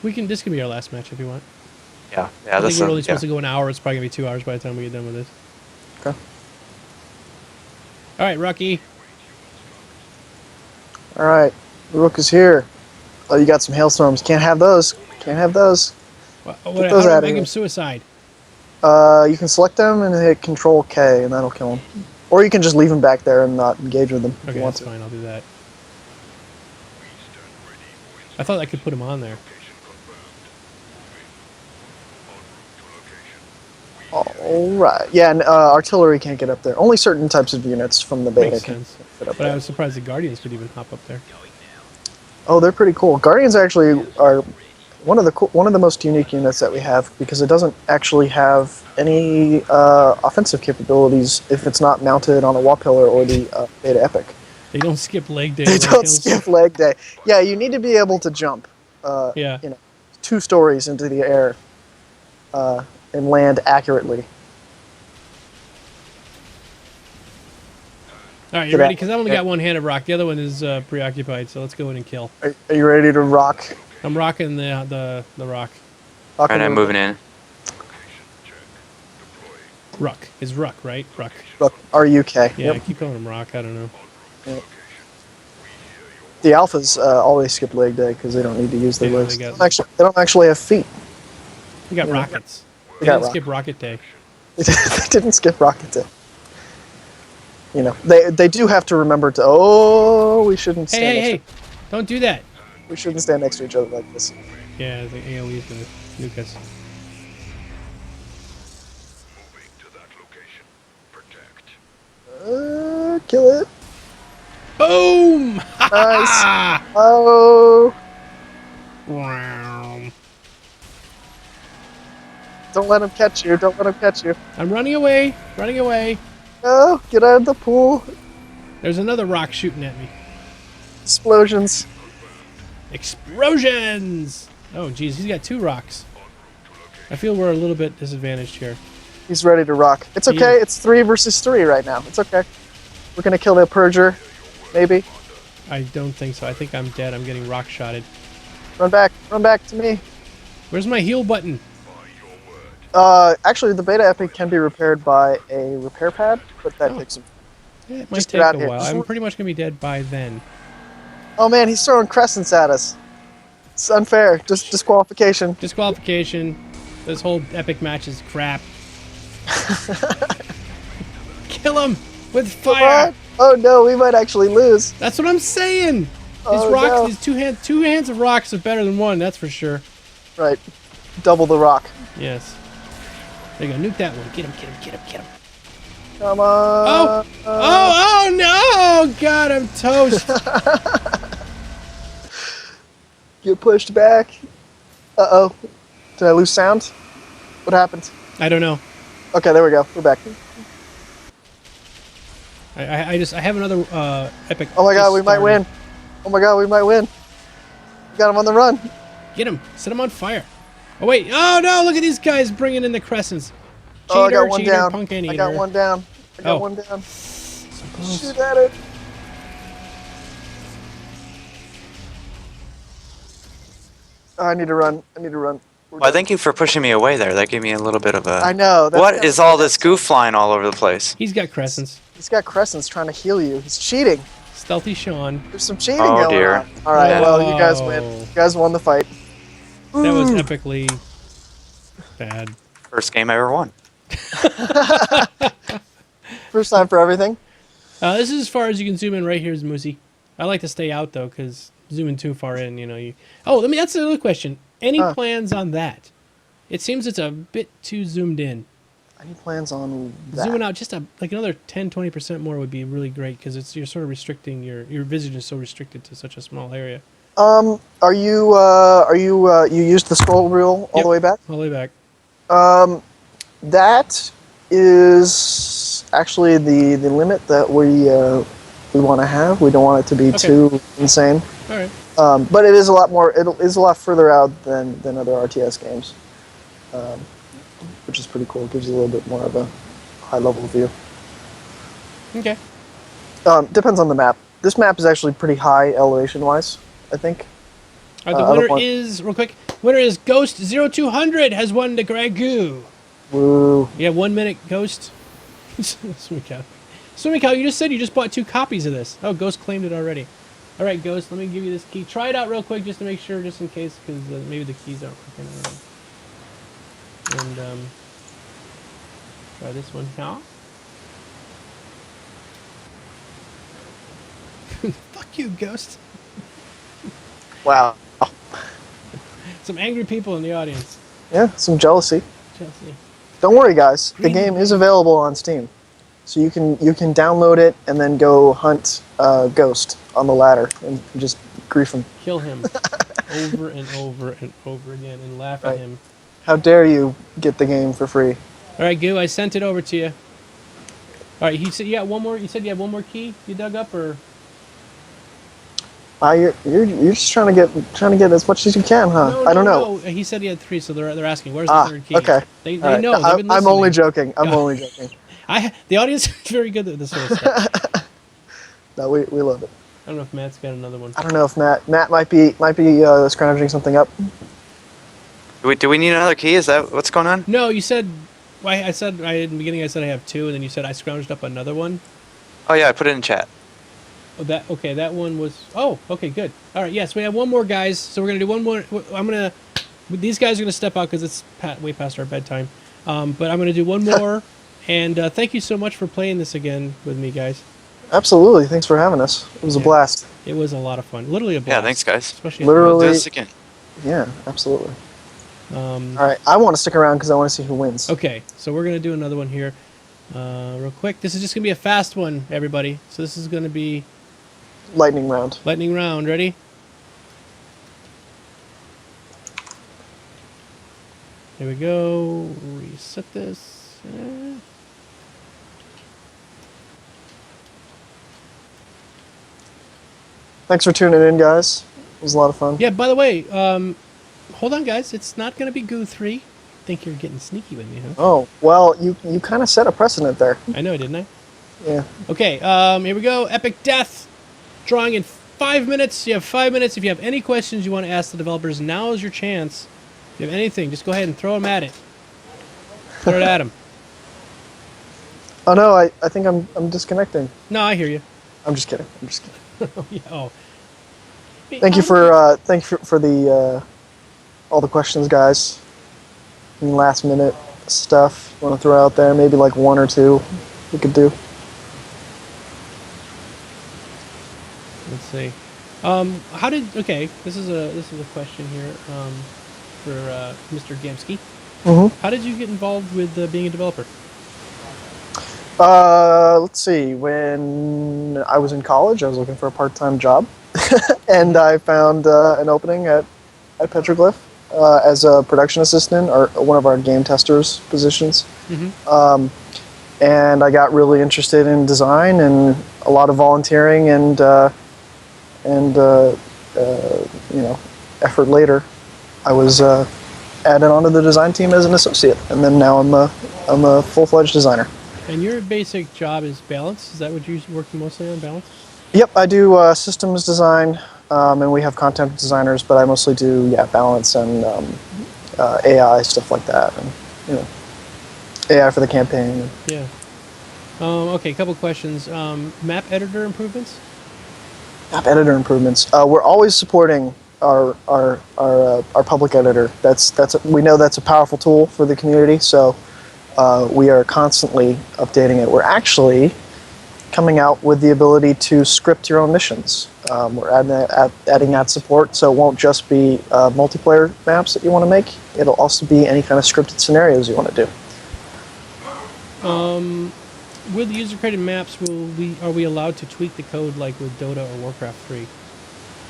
This can be our last match if you want. Yeah. I Yeah. think we're only supposed to go an hour. It's probably gonna be 2 hours by the time we get done with this. Okay. All right, Rocky. All right, the rook is here. Oh, you got some hailstorms. Can't have those. Can't have those. What, Get how those do I out of make here. him suicide? You can select them and hit Control K, and that'll kill them. Or you can just leave them back there and not engage with them if Okay, you want that's to. fine. I'll do that. I thought I could put him on there. All right. Yeah, and artillery can't get up there. Only certain types of units from the beta Makes can sense. fit up But I there. was surprised the Guardians could even hop up there. Oh, they're pretty cool. Guardians actually are one of the most unique units that we have because it doesn't actually have any offensive capabilities if it's not mounted on a wall pillar or the beta epic. They don't skip leg day. They like don't hills. skip leg day. Yeah, you need to be able to jump. Yeah. 2 stories into the air and land accurately. All right, you Get ready? out. Because I only got one hand of rock. The other one is preoccupied, so let's go in and kill. Are you ready to rock? I'm rocking the rock. Rock Alright, and I'm roll. moving in. Ruck. Is Ruck, right? Ruck. Rock. R-U-K. Yeah, I Yep. keep calling him Rock. I don't know. Yep. The alphas always skip leg day because they don't need to use their Yeah, legs. they got- They don't actually have feet. We got Yeah. rockets. We They got didn't rock. skip Rocket Day. They didn't skip rocket day. You know, they do have to remember to. Oh, we shouldn't stand. Hey, next don't do that. We shouldn't stand next to each other like this. Yeah, the AoE's gonna nuke us. Kill it. Boom! Nice. Oh, Wow. don't let him catch you. Don't let him catch you. I'm running away. Running away. No, get out of the pool. There's another rock shooting at me. Explosions. Explosions! Oh, geez, he's got 2 rocks. I feel we're a little bit disadvantaged here. He's ready to rock. It's okay. Yeah. It's 3 versus 3 right now. It's okay. We're gonna kill the Purger. Maybe. I don't think so. I think I'm dead. I'm getting rock shotted. Run back. Run back to me. Where's my heal button? Actually, the beta epic can be repaired by a repair pad, but that takes some. Yeah, it might Just take get out a here. while. Just I'm pretty much gonna be dead by then. Oh man, he's throwing crescents at us. It's unfair. Just disqualification. Disqualification. This whole epic match is crap. Kill him with fire. What? Oh no, we might actually lose. That's what I'm saying. These Oh, rocks, no. these two hands of rocks are better than one. That's for sure. Right. Double the rock. Yes. There you go. Nuke that one. Get him. Get him. Get him. Get him. Come on. Oh no! God, I'm toast. Get pushed back. Uh-oh. Did I lose sound? What happened? I don't know. Okay, there we go. We're back. I have another epic. Oh my god, just we might started. win. Oh my god, we might win. We got him on the run. Get him. Set him on fire. Oh wait. Oh no! Look at these guys bringing in the crescents. Cheater, Oh, I got one cheater, down. pumpkin I got eater. one down. I got Oh. one down. So close. Shoot at it. Oh, I need to run. I need to run. We're Well, done. thank you for pushing me away there. That gave me a little bit of a... I know. That's What kinda is all sad. this goo flying all over the place? He's got crescents. He's got crescents trying to heal you. He's cheating. Stealthy Sean. There's some cheating Oh, going dear. on. All right, Yeah. well, you guys win. Oh. You guys won the fight. That was Ooh. epically bad. First game I ever won. First time for everything. This is as far as you can zoom in. Right here is Moosey. I like to stay out though, because zooming too far in, you know. Oh, that's another question. Any Huh. plans on that? It seems it's a bit too zoomed in. Any plans on that? Zooming out just like another 10-20% more would be really great, because you're sort of restricting your vision is so restricted to such a small area. Are you you used the scroll wheel all Yep. the way back? All the way back. That is actually the limit that we want to have. We don't want it to be Okay. too insane. All right. But it is a lot more. It is a lot further out than other RTS games, which is pretty cool. It gives you a little bit more of a high level view. Okay. Depends on the map. This map is actually pretty high elevation wise, I think. The I don't winner want- is real quick. Winner is Ghost 0200 has won the Grey Goo. Woo. Yeah, 1 minute Ghost. Swimming cow. Swimming cow, you just said you just bought 2 copies of this. Oh, Ghost claimed it already. All right, Ghost, let me give you this key. Try it out real quick just to make sure, just in case, because maybe the keys aren't working. And try this one now. Fuck you, Ghost. Wow. Some angry people in the audience. Yeah, some jealousy. Chelsea. Don't worry, guys. The game is available on Steam, so you can download it and then go hunt Ghost on the ladder and just grief him. Kill him over and over and over again and laugh Right. at him. How dare you get the game for free? All right, Goo, I sent it over to you. All right, he said you got one more. You said you have one more key you dug up, or You're just trying to get as much as you can, huh? no, I don't no, know. no. He said he had 3, so they're asking where's the third key. Okay. They All right. know. They've been I'm only listening. joking. I'm only joking. The audience is very good at this sort of stuff. No, we love it. I don't know if Matt's got another one. I don't know if Matt might be scrounging something up. Do we need another key? Is that what's going on? No, you said. I said in the beginning. I said I have two, and then you said I scrounged up another one. Oh yeah, I put it in chat. Oh, that one was. Oh, okay, good. All right, yes, we have one more, guys. So we're gonna do one more. These guys are gonna step out because it's way past our bedtime. But I'm gonna do one more, and thank you so much for playing this again with me, guys. Absolutely. Thanks for having us. It was a blast. It was a lot of fun. Literally a blast. Yeah, thanks, guys. Especially Literally. We'll do this again. Yeah, absolutely. All right, I want to stick around because I want to see who wins. Okay, so we're gonna do another one here, real quick. This is just gonna be a fast one, everybody. So this is gonna be Lightning round. lightning round. Ready? Here we go. Reset this. Thanks for tuning in, guys. It was a lot of fun. Yeah. By the way, hold on, guys. It's not gonna be Goo 3. Think you're getting sneaky with me, huh? Oh, well, you kind of set a precedent there. I know, didn't I? Yeah. Okay. Here we go. Epic Death. Drawing in 5 minutes. You have 5 minutes. If you have any questions you want to ask the developers, now is your chance. If you have anything, just go ahead and throw them at it. Throw it at them. Oh no, I think I'm disconnecting. No, I hear you. I'm just kidding. Oh, yeah. Oh. Thank you for the all the questions, guys. And last minute stuff you want to throw out there? Maybe like one or two we could do. Let's see. Okay, this is a question here for Mr. Gamsky. Mm-hmm. How did you get involved with being a developer? Let's see. When I was in college, I was looking for a part-time job, and I found an opening at Petroglyph as a production assistant, or one of our game testers positions. Mm-hmm. And I got really interested in design and a lot of volunteering and effort later. I was added onto the design team as an associate, and then now I'm a full-fledged designer. And your basic job is balance? Is that what you're working mostly on, balance? Yep, I do systems design, and we have content designers, but I mostly do balance and AI stuff like that, and AI for the campaign. Yeah. Okay, a couple questions. Map editor improvements? App editor improvements. We're always supporting our public editor. We know that's a powerful tool for the community, so we are constantly updating it. We're actually coming out with the ability to script your own missions. We're adding that support, so it won't just be multiplayer maps that you want to make. It'll also be any kind of scripted scenarios you want to do. With user-created maps, are we allowed to tweak the code like with Dota or Warcraft 3?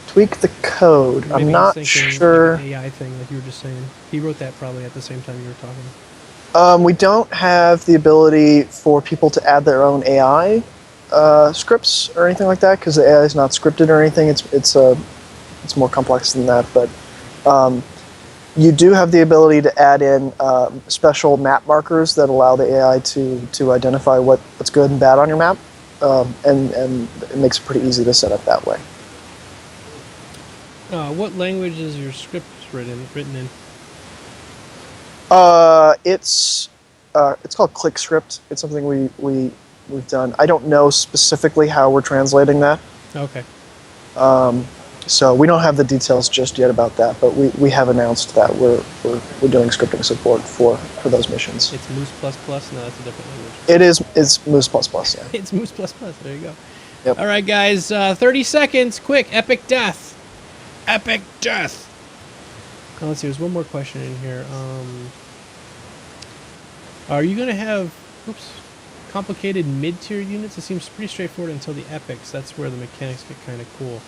Tweak the code. Maybe I'm not sure. Like an AI thing, like you were just saying. He wrote that probably at the same time you were talking. We don't have the ability for people to add their own AI scripts or anything like that, because the AI is not scripted or anything. It's more complex than that. But you do have the ability to add in special map markers that allow the AI to identify what's good and bad on your map, and it makes it pretty easy to set up that way. What language is your script written in? It's called ClickScript. It's something we've done. I don't know specifically how we're translating that. Okay. So we don't have the details just yet about that, but we have announced that we're doing scripting support for those missions. It's Moose++? No, that's a different language. It's Moose++, yeah. It's Moose++. There you go. Yep. All right, guys. 30 seconds. Quick. Epic Death. Epic Death. Now, let's see. There's one more question in here. Are you going to have complicated mid-tier units? It seems pretty straightforward until the epics. That's where the mechanics get kind of cool.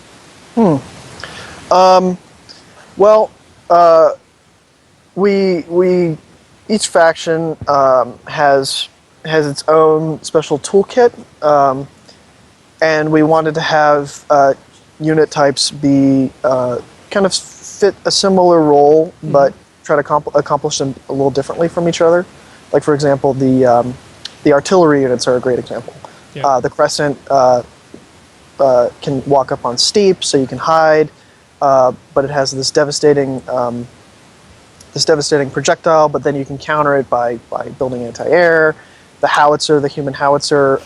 Well, we each faction has its own special toolkit, and we wanted to have unit types be kind of fit a similar role, but try to accomplish them a little differently from each other. Like, for example, the artillery units are a great example. Yeah. The Crescent can walk up on steep, so you can hide. But it has this devastating projectile. But then you can counter it by building anti-air. The howitzer, the human howitzer,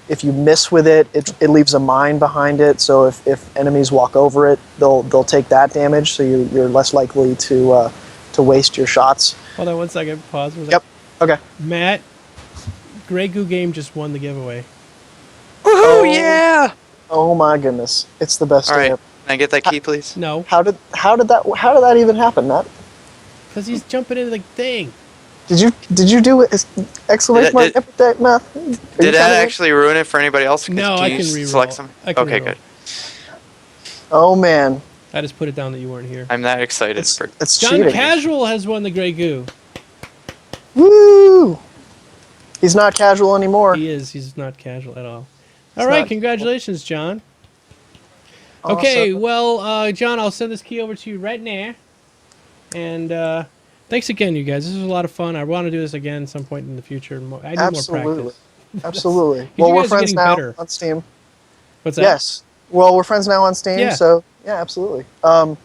if you miss with it, it leaves a mine behind it. So if enemies walk over it, they'll take that damage. So you're less likely to waste your shots. Hold on 1 second. Pause. For a Yep. second. Okay. Matt, Grey Goo Game just won the giveaway. Woohoo! Yeah! Oh my goodness, it's the best All day right. ever. Can I get that key, please? No, How did that even happen, Matt? because he's jumping into the thing. Did you do exclamation mark Did- epic deck math? Did that actually ruin it for anybody else? No, I can reroll. select some? I can Okay, reroll. good. Oh man, I just put it down that you weren't here. I'm that excited it's for. John cheating. Casual has won the Grey Goo. Woo! He's not casual anymore. He is. He's not casual at all. He's All right, not- congratulations, John. Awesome. Okay, well, John, I'll send this key over to you right now. And thanks again, you guys. This was a lot of fun. I want to do this again at some point in the future. I need more Absolutely, practice. absolutely. You Well, we're guys are friends getting now better. on Steam. What's that? Yes. Well, we're friends now on Steam. Yeah. So yeah, absolutely. And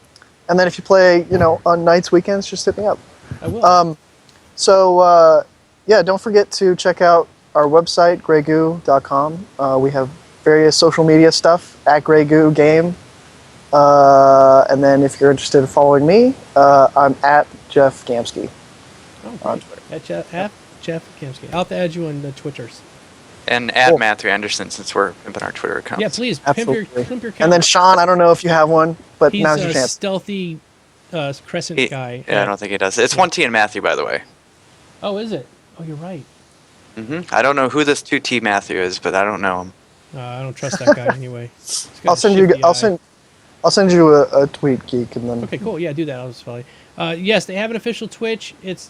then if you play, on nights, weekends, just hit me up. I will. Yeah, don't forget to check out our website, greygoo.com. We have various social media stuff at Greygoo Game. And then if you're interested in following me, I'm at Jeff Gamsky Oh, on great. Twitter. At Jeff Kimsky. I'll have to add you on the Twitters. And add Cool. Matthew Anderson since we're pimping our Twitter accounts. Yeah, please. Pimp Absolutely. your account. And then Sean, I don't know if you have one, but He's now's a your chance. stealthy crescent guy. Yeah, I don't think he does. It's 1T and Matthew, by the way. Oh, is it? Oh, you're right. I don't know who this 2T Matthew is, but I don't know him. I don't trust that guy anyway. He's got I'll a send you. shifty eye. I'll send you a tweet, geek, and then. Okay, cool. Yeah, do that. I'll just follow you. Yes, they have an official Twitch. It's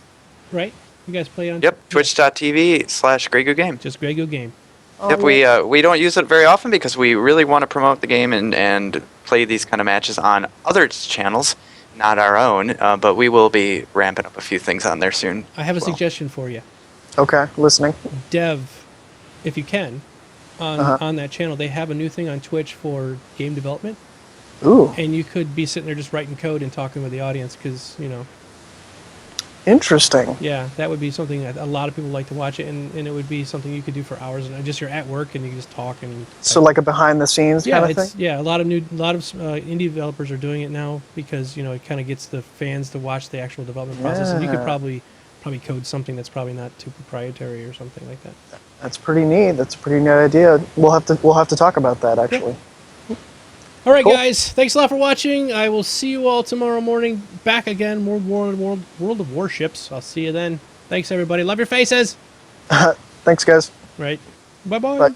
right. You guys play on. Yep, twitch.tv/GreyGooGame. Just Grey Goo Game. Oh, Yep, we don't use it very often because we really want to promote the game and play these kind of matches on others' channels, not our own. But we will be ramping up a few things on there soon. I have a as well. suggestion for you. Okay, listening. Dev, if you can, on that channel, they have a new thing on Twitch for game development, Ooh, and you could be sitting there just writing code and talking with the audience because interesting. yeah, that would be something that a lot of people like to watch it, and it would be something you could do for hours, and just you're at work and you can just talk and. So like a behind the scenes Yeah, kind of it's thing. yeah. A lot of indie developers are doing it now because it kind of gets the fans to watch the actual development process, and you could Yeah. probably code something that's probably not too proprietary or something like that. That's pretty neat. That's a pretty neat idea. We'll have to talk about that actually. All right, Cool. guys. Thanks a lot for watching. I will see you all tomorrow morning. Back again, World of Warships. I'll see you then. Thanks, everybody. Love your faces. Thanks, guys. Right. Bye-bye. Bye.